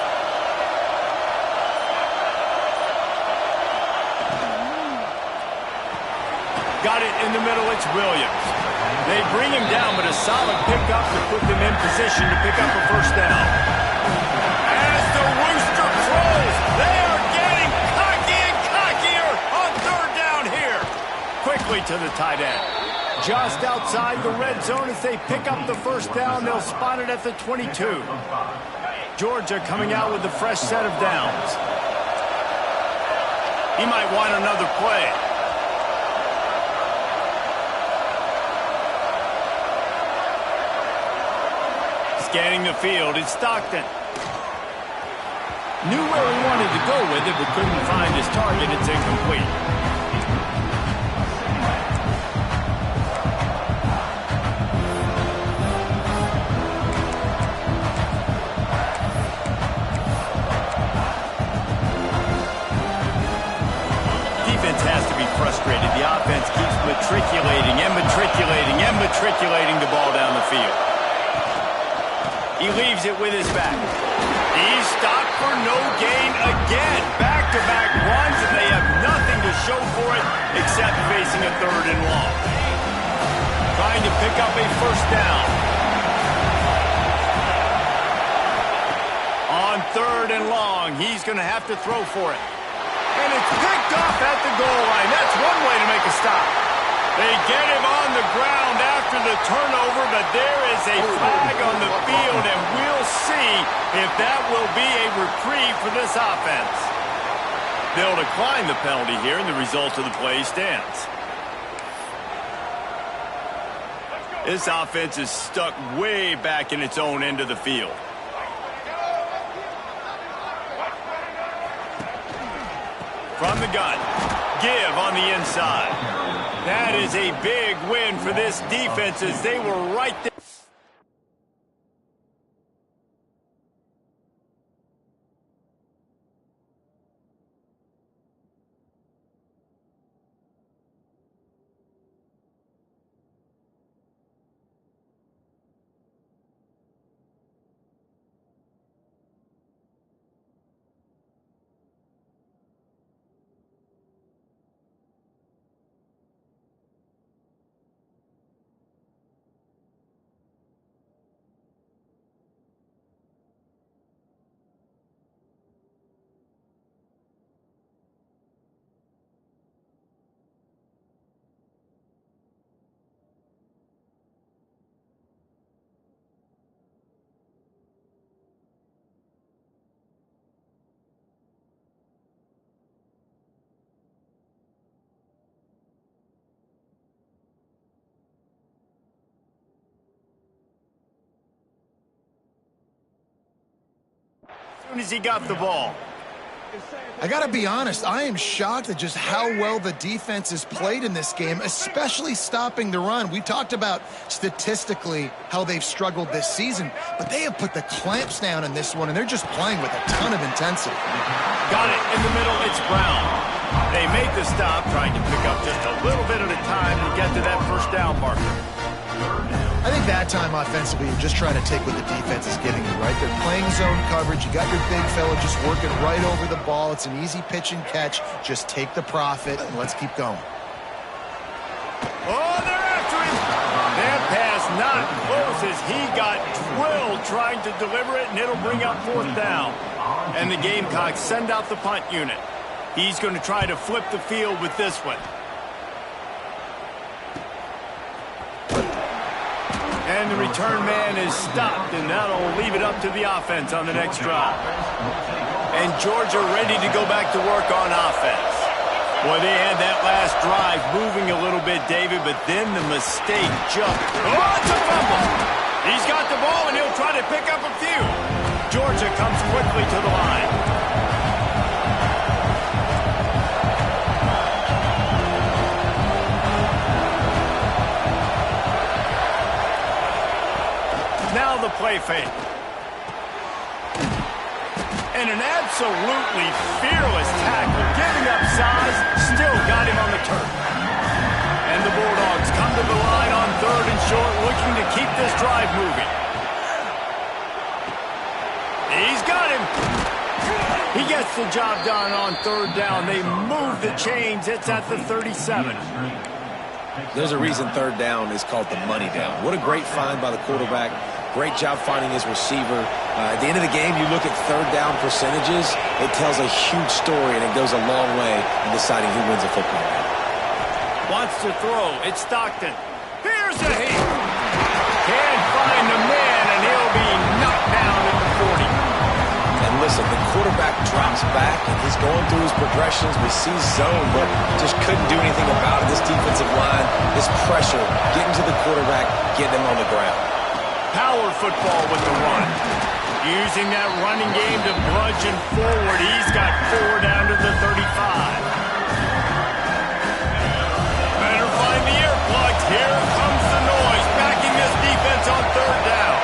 Got it in the middle. It's Williams. They bring him down, but a solid pickup to put them in position to pick up a first down. As the rooster crows, they are getting cocky and cockier on 3rd down here. Quickly to the tight end. Just outside the red zone as they pick up the first down. They'll spot it at the 22. Georgia coming out with a fresh set of downs. He might want another play. Scanning the field, it's Stockton. Knew where he wanted to go with it, but couldn't find his target. It's incomplete. Defense has to be frustrated. The offense keeps matriculating the ball down the field. He leaves it with his back. He's stopped for no gain again. Back-to-back runs, and they have nothing to show for it except facing a 3rd and long. Trying to pick up a first down. On 3rd and long, he's going to have to throw for it. And it's picked off at the goal line. That's one way to make a stop. They get him on the ground after the turnover, but there is a flag on the field, and we'll see if that will be a reprieve for this offense. They'll decline the penalty here, and the result of the play stands. This offense is stuck way back in its own end of the field. From the gun, give on the inside. That is a big win for this defense as they were right there. As soon as he got the ball. I got to be honest, I am shocked at just how well the defense has played in this game, especially stopping the run. We talked about statistically how they've struggled this season, but they have put the clamps down in this one, and they're just playing with a ton of intensity. Got it in the middle, it's Brown. They make the stop, trying to pick up just a little bit at a time to get to that first down marker. I think that time offensively, you're just trying to take what the defense is giving you, right? They're playing zone coverage. You got your big fella just working right over the ball. It's an easy pitch and catch. Just take the profit, and let's keep going. Oh, they're after him. That pass not close as he got drilled trying to deliver it, and it'll bring up 4th down. And the Gamecocks send out the punt unit. He's going to try to flip the field with this one. And the return man is stopped, and that'll leave it up to the offense on the next drive. And Georgia ready to go back to work on offense. Boy, they had that last drive moving a little bit, David, but then the mistake jumped. Oh, it's a fumble. He's got the ball, and he'll try to pick up a few. Georgia comes quickly to the line. Now the play fake. And an absolutely fearless tackle, giving up size, still got him on the turf. And the Bulldogs come to the line on 3rd and short, looking to keep this drive moving. He's got him. He gets the job done on 3rd down. They move the chains. It's at the 37. There's a reason 3rd down is called the money down. What a great find by the quarterback. Great job finding his receiver. At the end of the game, you look at 3rd down percentages. It tells a huge story, and it goes a long way in deciding who wins a football game. Wants to throw. It's Stockton. Here's a hit. Can't find the man, and he'll be knocked down at the 40. And listen, the quarterback drops back, and he's going through his progressions. We see zone, but just couldn't do anything about it. This defensive line, this pressure, getting to the quarterback, getting him on the ground. Power football with the run. Using that running game to bludgeon forward. He's got 4 down to the 35. Better find the earplugs. Here comes the noise. Backing this defense on 3rd down.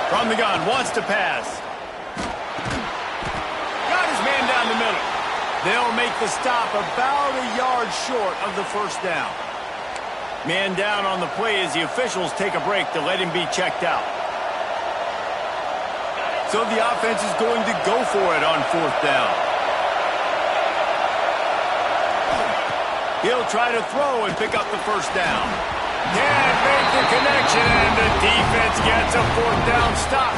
From the gun, wants to pass. Got his man down the middle. They'll make the stop about a yard short of the 1st down. Man down on the play as the officials take a break to let him be checked out. So the offense is going to go for it on 4th down. He'll try to throw and pick up the 1st down. Can't make the connection, and the defense gets a 4th down stop.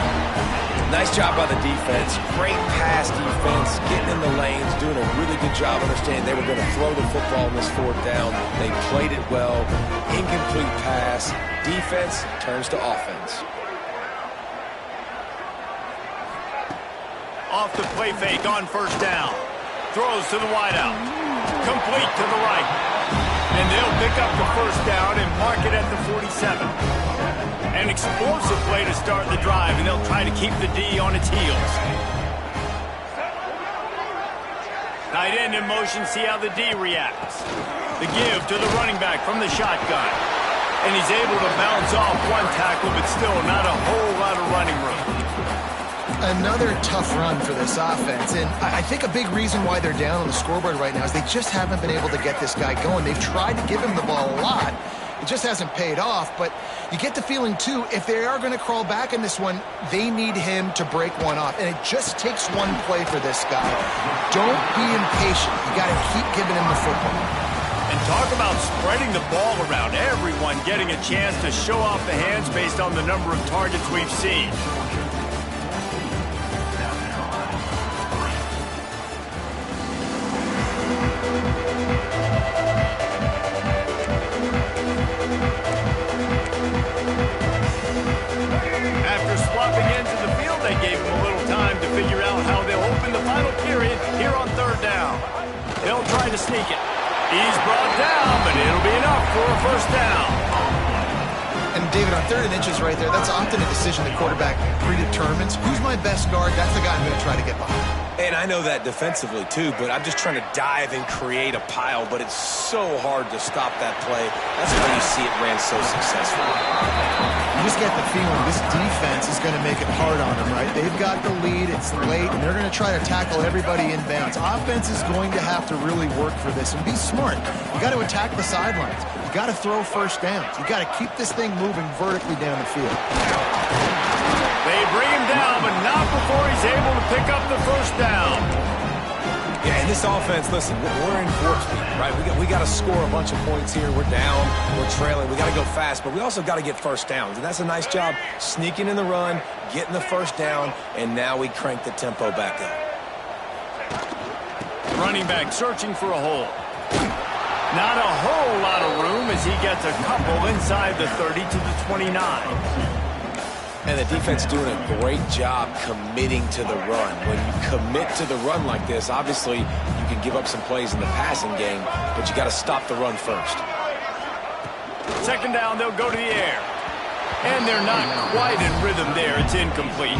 Nice job by the defense. Great pass defense, getting in the lanes, doing a really good job understanding they were going to throw the football in this 4th down. They played it well. Incomplete pass. Defense turns to offense. Off the play fake on 1st down. Throws to the wideout. Complete to the right. And they'll pick up the 1st down and mark it at the 47. An explosive play to start the drive, and they'll try to keep the D on its heels. Tight end in motion, see how the D reacts. The give to the running back from the shotgun. And he's able to bounce off one tackle, but still not a whole lot of running room. Another tough run for this offense, and I think a big reason why they're down on the scoreboard right now is they just haven't been able to get this guy going. They've tried to give him the ball a lot. It just hasn't paid off, but you get the feeling, too, if they are going to crawl back in this one, they need him to break one off, and it just takes one play for this guy. Don't be impatient. You got to keep giving him the football. And talk about spreading the ball around. Everyone getting a chance to show off the hands based on the number of targets we've seen. After swapping into the field, they gave him a little time to figure out how they'll open the final period here on 3rd down. They'll try to sneak it. He's brought down, but it'll be enough for a 1st down. And David, on 3rd and inches right there, that's often a decision the quarterback predetermines. Who's my best guard? That's the guy I'm going to try to get behind. And I know that defensively, too, but I'm just trying to dive and create a pile, but it's so hard to stop that play. That's why you see it ran so successful. You just get the feeling this defense is going to make it hard on them, right? They've got the lead, it's late, and they're going to try to tackle everybody in bounds. Offense is going to have to really work for this and be smart. You got to attack the sidelines. You got to throw 1st downs. You got to keep this thing moving vertically down the field. They bring him down, but not before he's able to pick up the 1st down. Yeah, and this offense, listen, we're in warp speed, right? We got to score a bunch of points here. We're down, we're trailing. We got to go fast, but we also got to get 1st downs. And that's a nice job sneaking in the run, getting the 1st down, and now we crank the tempo back up. Running back searching for a hole. Not a whole lot of room as he gets a couple inside the 30 to the 29. And the defense doing a great job committing to the run. When you commit to the run like this, obviously you can give up some plays in the passing game, but you got to stop the run first. 2nd down, they'll go to the air. And they're not quite in rhythm there. It's incomplete.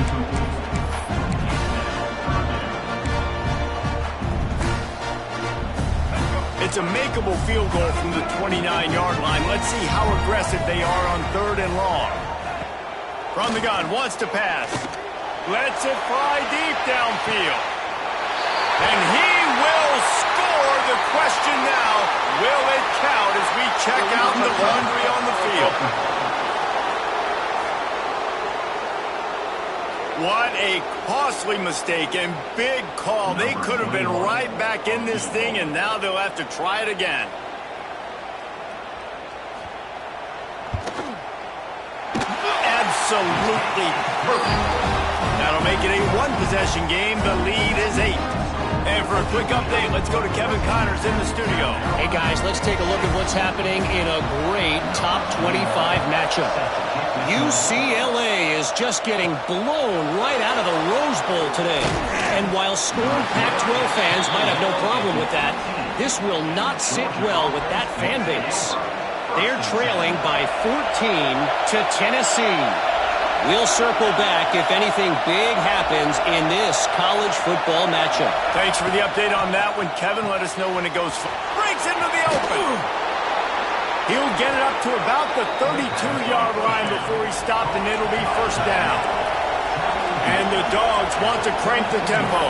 It's a makeable field goal from the 29-yard line. Let's see how aggressive they are on 3rd and long. From the gun, wants to pass. Lets it fly deep downfield. And he will score. The question now, will it count as we check out the laundry on the field? What a costly mistake and big call. They could have been right back in this thing, and now they'll have to try it again. Absolutely perfect. That'll make it a one-possession game. The lead is 8. And for a quick update, let's go to Kevin Connors in the studio. Hey, guys, let's take a look at what's happening in a great top 25 matchup. UCLA is just getting blown right out of the Rose Bowl today. And while scorned Pac-12 fans might have no problem with that, this will not sit well with that fan base. They're trailing by 14 to Tennessee. We'll circle back if anything big happens in this college football matchup. Thanks for the update on that one, Kevin. Let us know when it goes. Breaks into the open. He'll get it up to about the 32-yard line before he's stopped, and it'll be first down. And the Dogs want to crank the tempo.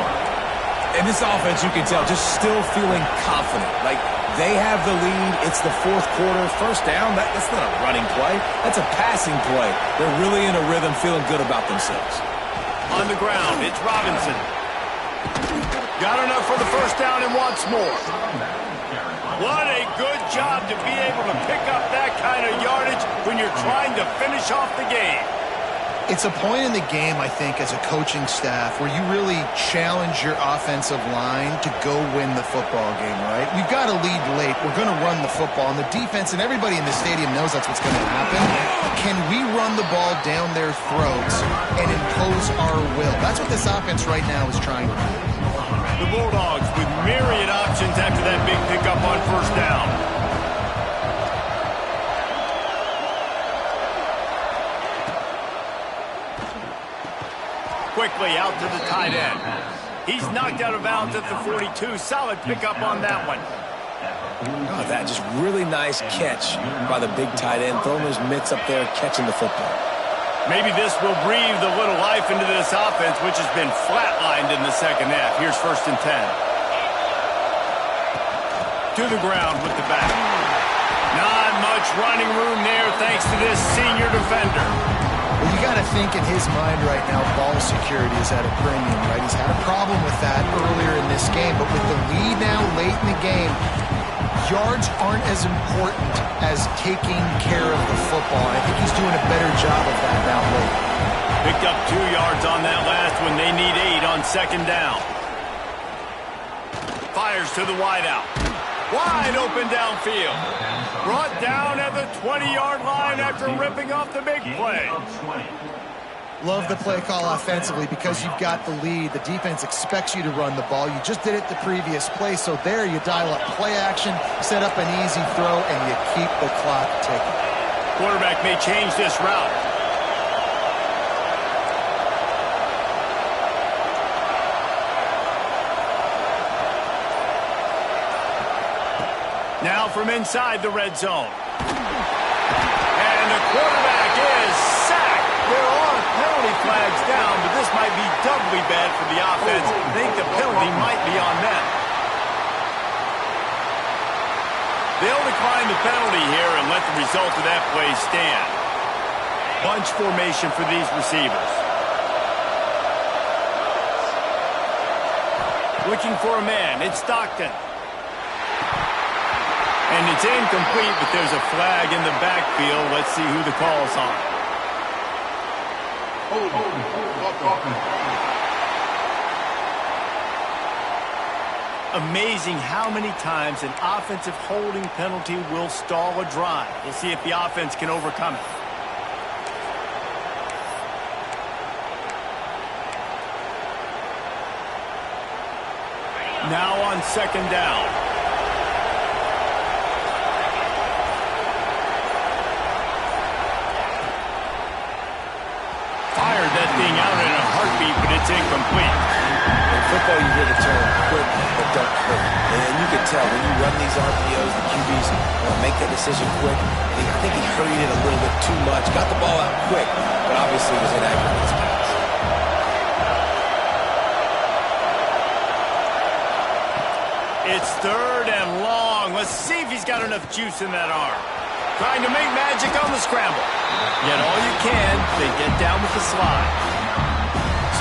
And this offense, you can tell, just still feeling confident. Like, they have the lead. It's the 4th quarter. First down, that's not a running play. That's a passing play. They're really in a rhythm, feeling good about themselves. On the ground, it's Robinson. Got enough for the first down and wants more. What a good job to be able to pick up that kind of yardage when you're trying to finish off the game. It's a point in the game, I think, as a coaching staff where you really challenge your offensive line to go win the football game, right? We've got to lead late. We're going to run the football. And the defense and everybody in the stadium knows that's what's going to happen. Can we run the ball down their throats and impose our will? That's what this offense right now is trying to do. The Bulldogs with myriad options after that big pickup on first down. Quickly out to the tight end. He's knocked out of bounds at the 42. Solid pickup on that one. Oh, that just really nice catch by the big tight end. Throwing those mitts up there, catching the football. Maybe this will breathe a little life into this offense, which has been flatlined in the second half. Here's 1st and 10. To the ground with the back. Not much running room there thanks to this senior defender. Well, you got to think in his mind right now, ball security is at a premium, right? He's had a problem with that earlier in this game, but with the lead now late in the game, yards aren't as important as taking care of the football. I think he's doing a better job of that now late. Picked up 2 yards on that last one. They need 8 on second down. Fires to the wideout. Wide open downfield. Brought down at the 20-yard line after ripping off the big play. Love the play call offensively because you've got the lead. The defense expects you to run the ball. You just did it the previous play, so there you dial up play action, set up an easy throw, and you keep the clock ticking. Quarterback may change this route. Now from inside the red zone. And the quarterback is sacked. There are penalty flags down, but this might be doubly bad for the offense. I think the penalty might be on them. They'll decline the penalty here and let the result of that play stand. Bunch formation for these receivers. Looking for a man. It's Stockton. And it's incomplete, but there's a flag in the backfield. Let's see who the call's on. Amazing how many times an offensive holding penalty will stall a drive. We'll see if the offense can overcome it. Now on second down. Fired that thing out in a heartbeat, but it's incomplete. football, you hear the term quick but don't hurt. And you can tell when you run these RPOs, the QBs make that decision quick. I think he hurried it a little bit too much. Got the ball out quick, but obviously was inaccurate in his pass. It's 3rd and long. Let's see if he's got enough juice in that arm. Trying to make magic on the scramble. Get all you can, then get down with the slide.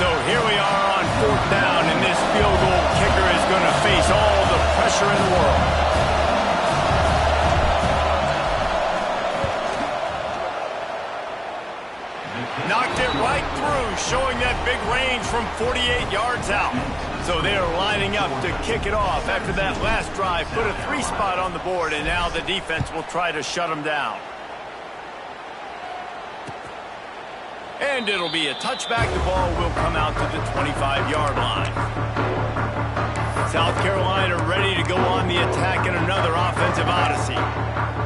So here we are on 4th down, and this field goal kicker is going to face all the pressure in the world. Knocked it right through, showing that big range from 48 yards out. So they are lining up to kick it off after that last drive. Put a 3 spot on the board, and now the defense will try to shut them down. And it'll be a touchback. The ball will come out to the 25-yard line. South Carolina ready to go on the attack in another offensive odyssey.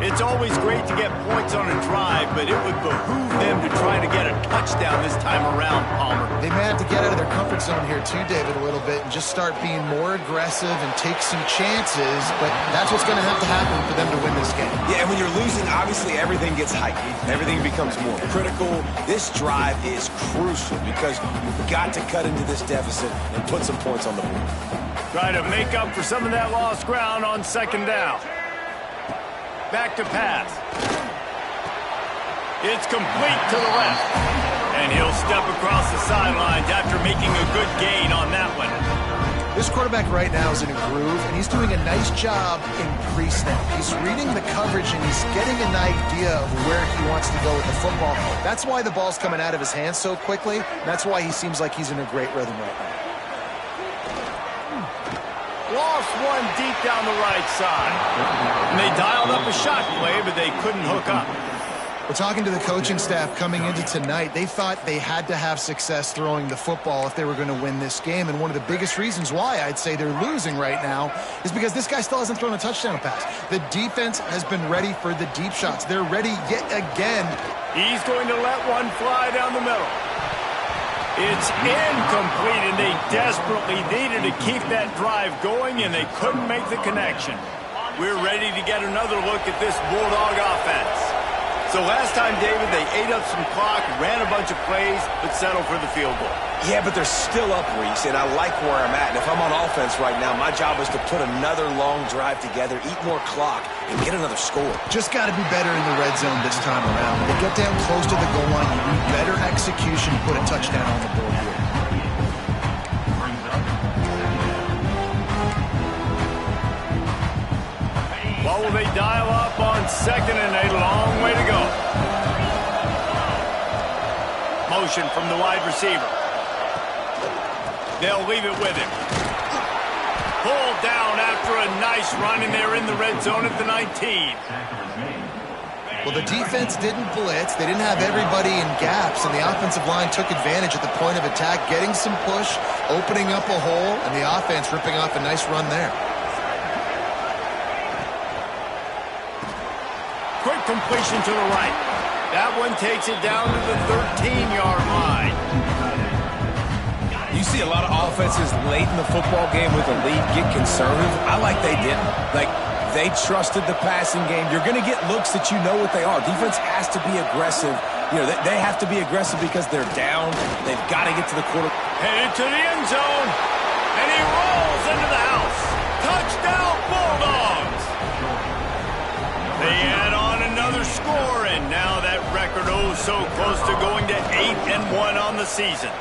It's always great to get points on a drive, but it would behoove them to try to get a touchdown this time around, Palmer. They may have to get out of their comfort zone here too, David, a little bit and just start being more aggressive and take some chances, but that's what's going to have to happen for them to win this game. Yeah, and when you're losing, obviously everything gets heightened. Everything becomes more critical. This drive is crucial because you've got to cut into this deficit and put some points on the board. Try to make up for some of that lost ground on 2nd down. Back to pass. It's complete to the left. And he'll step across the sidelines after making a good gain on that one. This quarterback right now is in a groove, and he's doing a nice job in pre-snap. He's reading the coverage, and he's getting an idea of where he wants to go with the football. That's why the ball's coming out of his hands so quickly. That's why he seems like he's in a great rhythm right now. Lost one deep down the right side. And they dialed up a shot play, but they couldn't hook up. We're talking to the coaching staff coming into tonight. They thought they had to have success throwing the football if they were going to win this game. And one of the biggest reasons why I'd say they're losing right now is because this guy still hasn't thrown a touchdown pass. The defense has been ready for the deep shots. They're ready yet again. He's going to let one fly down the middle. It's incomplete, and they desperately needed to keep that drive going, and they couldn't make the connection. We're ready to get another look at this Bulldog offense. So last time, David, they ate up some clock, ran a bunch of plays, but settled for the field goal. Yeah, but they're still up, Reese, and I like where I'm at. And if I'm on offense right now, my job is to put another long drive together, eat more clock, and get another score. Just got to be better in the red zone this time around. When they get down close to the goal line, you need better execution to put a touchdown on the board here. What will they dial up on 2nd and a long way to go? Motion from the wide receiver. They'll leave it with him. Pulled down after a nice run, and they're in the red zone at the 19. Well, the defense didn't blitz. They didn't have everybody in gaps, and the offensive line took advantage at the point of attack, getting some push, opening up a hole, and the offense ripping off a nice run there. Quick completion to the right. That one takes it down to the 13-yard line. You see a lot of offenses late in the football game with a lead get conservative. I like they didn't. Like, they trusted the passing game. You're going to get looks that you know what they are. Defense has to be aggressive. You know, they have to be aggressive because they're down. They've got to get to the quarter. Headed to the end zone. And he rolls into the house. Touchdown, Bulldogs. They add on another score, and now that record so close to going to 8-1 on the season.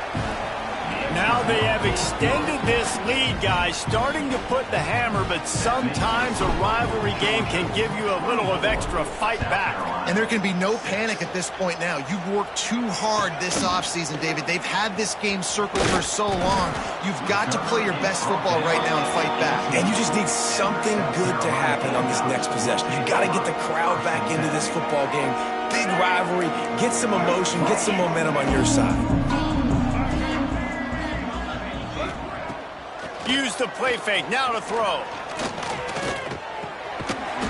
Now they have extended this lead, guys, starting to put the hammer, but sometimes a rivalry game can give you a little of extra fight back. And there can be no panic at this point now. You've worked too hard this offseason, David. They've had this game circled for so long. You've got to play your best football right now and fight back. And you just need something good to happen on this next possession. You've got to get the crowd back into this football game. Big rivalry. Get some emotion. Get some momentum on your side. Use the play fake, now to throw.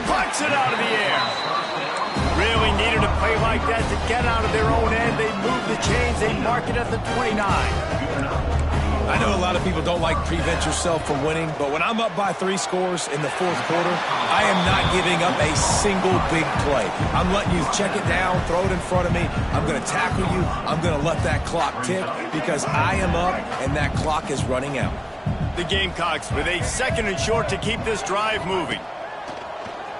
Pucks it out of the air. Really needed a play like that to get out of their own end. They move the chains, they mark it at the 29. I know a lot of people don't like prevent yourself from winning, but when I'm up by 3 scores in the fourth quarter, I am not giving up a single big play. I'm letting you check it down, throw it in front of me. I'm going to tackle you. I'm going to let that clock tick because I am up and that clock is running out. The Gamecocks with a 2nd and short to keep this drive moving.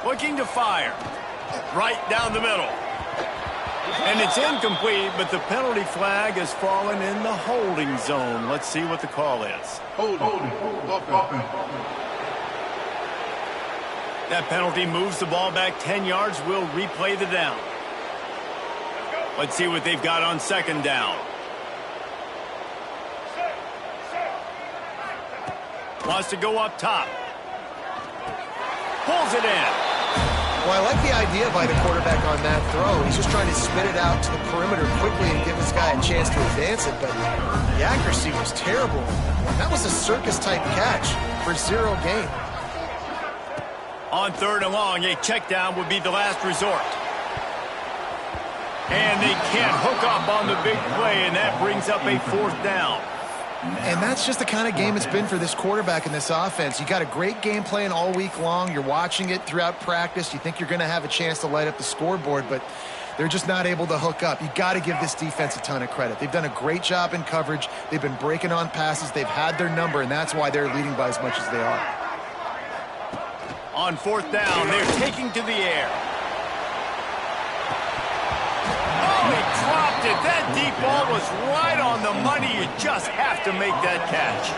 Looking to fire. Right down the middle. And it's incomplete, but the penalty flag has fallen in the holding zone. Let's see what the call is. That penalty moves the ball back 10 yards. We'll replay the down. Let's see what they've got on 2nd down. Wants to go up top. Pulls it in. Well, I like the idea by the quarterback on that throw. He's just trying to spit it out to the perimeter quickly and give this guy a chance to advance it, but the accuracy was terrible. That was a circus-type catch for 0 gain. On 3rd and long, a check down would be the last resort. And they can't hook up on the big play, and that brings up a 4th down. And that's just the kind of game it's been for this quarterback in this offense. You got a great game plan all week long. You're watching it throughout practice. You think you're going to have a chance to light up the scoreboard, but they're just not able to hook up. You got to give this defense a ton of credit. They've done a great job in coverage. They've been breaking on passes. They've had their number, and that's why they're leading by as much as they are. On 4th down, they're taking to the air. Oh, he dropped it. That deep ball was right on the money. You just have to make that catch.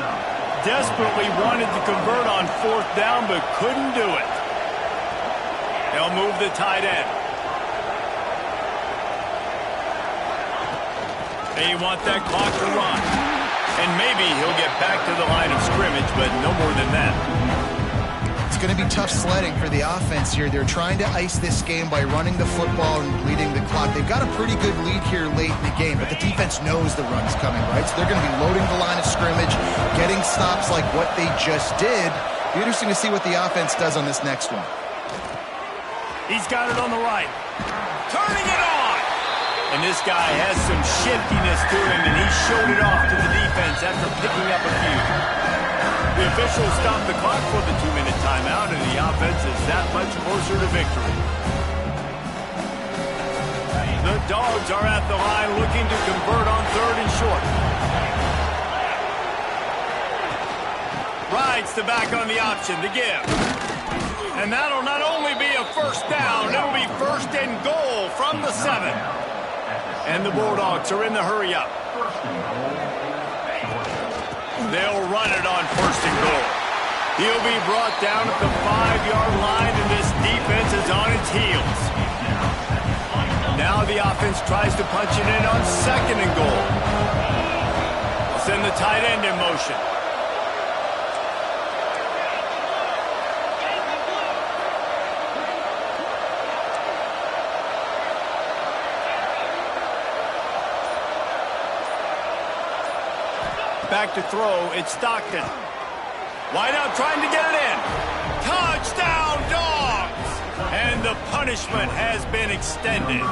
Desperately wanted to convert on 4th down, but couldn't do it. They'll move the tight end. They want that clock to run. And maybe he'll get back to the line of scrimmage, but no more than that. It's going to be tough sledding for the offense here. They're trying to ice this game by running the football and leading the clock. They've got a pretty good lead here late in the game, but the defense knows the run's coming, right? So they're going to be loading the line of scrimmage, getting stops like what they just did. Be interesting to see what the offense does on this next one. He's got it on the right. Turning it on! And this guy has some shiftiness to him, and he showed it off to the defense after picking up a few. The officials stopped the clock for the 2-minute timeout, and the offense is that much closer to victory. The Dogs are at the line looking to convert on 3rd and short. Rides the back on the option to give. And that'll not only be a 1st down, it'll be 1st and goal from the 7. And the Bulldogs are in the hurry-up. They'll run it on 1st and goal. He'll be brought down at the 5-yard line, and this defense is on its heels. Now the offense tries to punch it in on 2nd and goal. Send the tight end in motion. Back to throw, it's Stockton. Wide out trying to get it in. Touchdown, Dogs! And the punishment has been extended.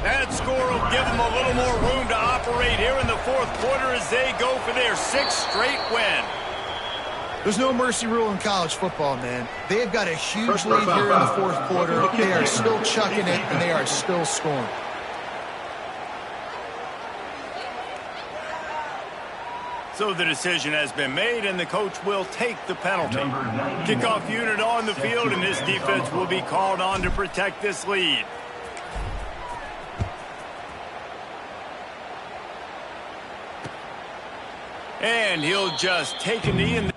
That score will give them a little more room to operate here in the 4th quarter as they go for their 6th straight win. There's no mercy rule in college football, man. They've got a huge lead here in the 4th quarter. They are still chucking it, and they are still scoring. So the decision has been made, and the coach will take the penalty. Kickoff unit on the field, and this defense will be called on to protect this lead. And he'll just take a knee and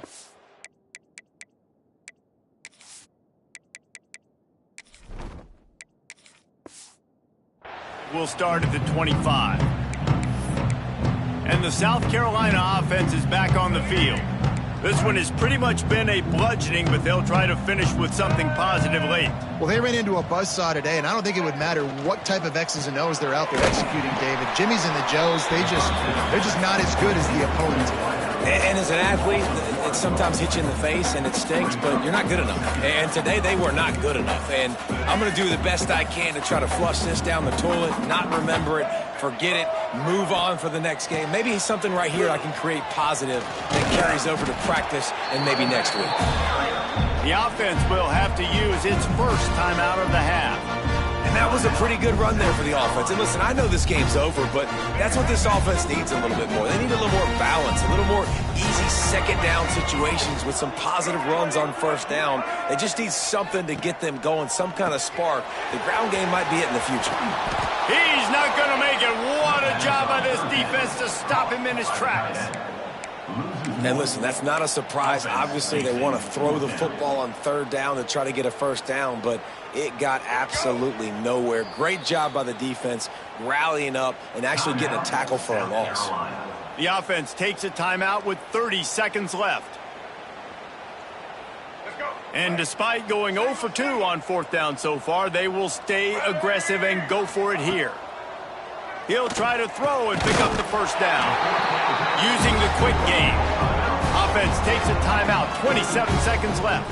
we'll start at the 25. And the South Carolina offense is back on the field. This one has pretty much been a bludgeoning, but they'll try to finish with something positive late. Well, they ran into a buzzsaw today, and I don't think it would matter what type of X's and O's they're out there executing, David. Jimmy's and the Joes, they're just not as good as the opponent. And as an athlete, it sometimes hits you in the face and it stinks, but you're not good enough. And today they were not good enough. And I'm going to do the best I can to try to flush this down the toilet, not remember it, forget it, move on for the next game. Maybe something right here I can create positive that carries over to practice and maybe next week. The offense will have to use its first timeout of the half. And that was a pretty good run there for the offense. And listen, I know this game's over, but that's what this offense needs a little bit more. They need a little more balance, a little more easy second down situations with some positive runs on first down. They just need something to get them going, some kind of spark. The ground game might be it in the future. He's not going to make it. What a job by this defense to stop him in his tracks. And listen, that's not a surprise. Obviously, they want to throw the football on third down to try to get a first down, but it got absolutely nowhere. Great job by the defense rallying up and actually getting a tackle for a loss. The offense takes a timeout with 30 seconds left. And despite going 0 for 2 on fourth down so far, they will stay aggressive and go for it here. He'll try to throw and pick up the first down. Using the quick game. Offense takes a timeout, 27 seconds left.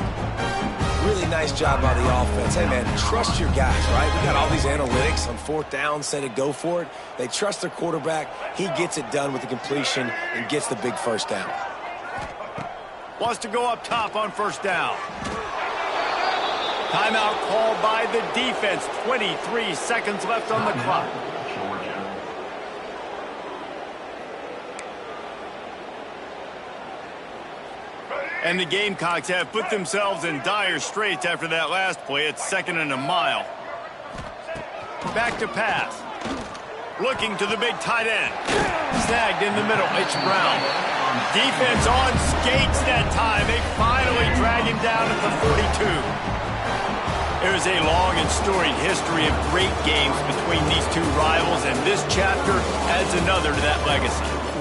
Really nice job by the offense. Hey, man, trust your guys, right? We got all these analytics on fourth down, say to go for it. They trust their quarterback. He gets it done with the completion and gets the big first down. Wants to go up top on first down. Timeout called by the defense. 23 seconds left on the clock. And the Gamecocks have put themselves in dire straits after that last play. It's 2nd and a mile. Back to pass. Looking to the big tight end. Snagged in the middle. It's Brown. Defense on skates that time. They finally drag him down at the 42. There's a long and storied history of great games between these two rivals, and this chapter adds another to that legacy.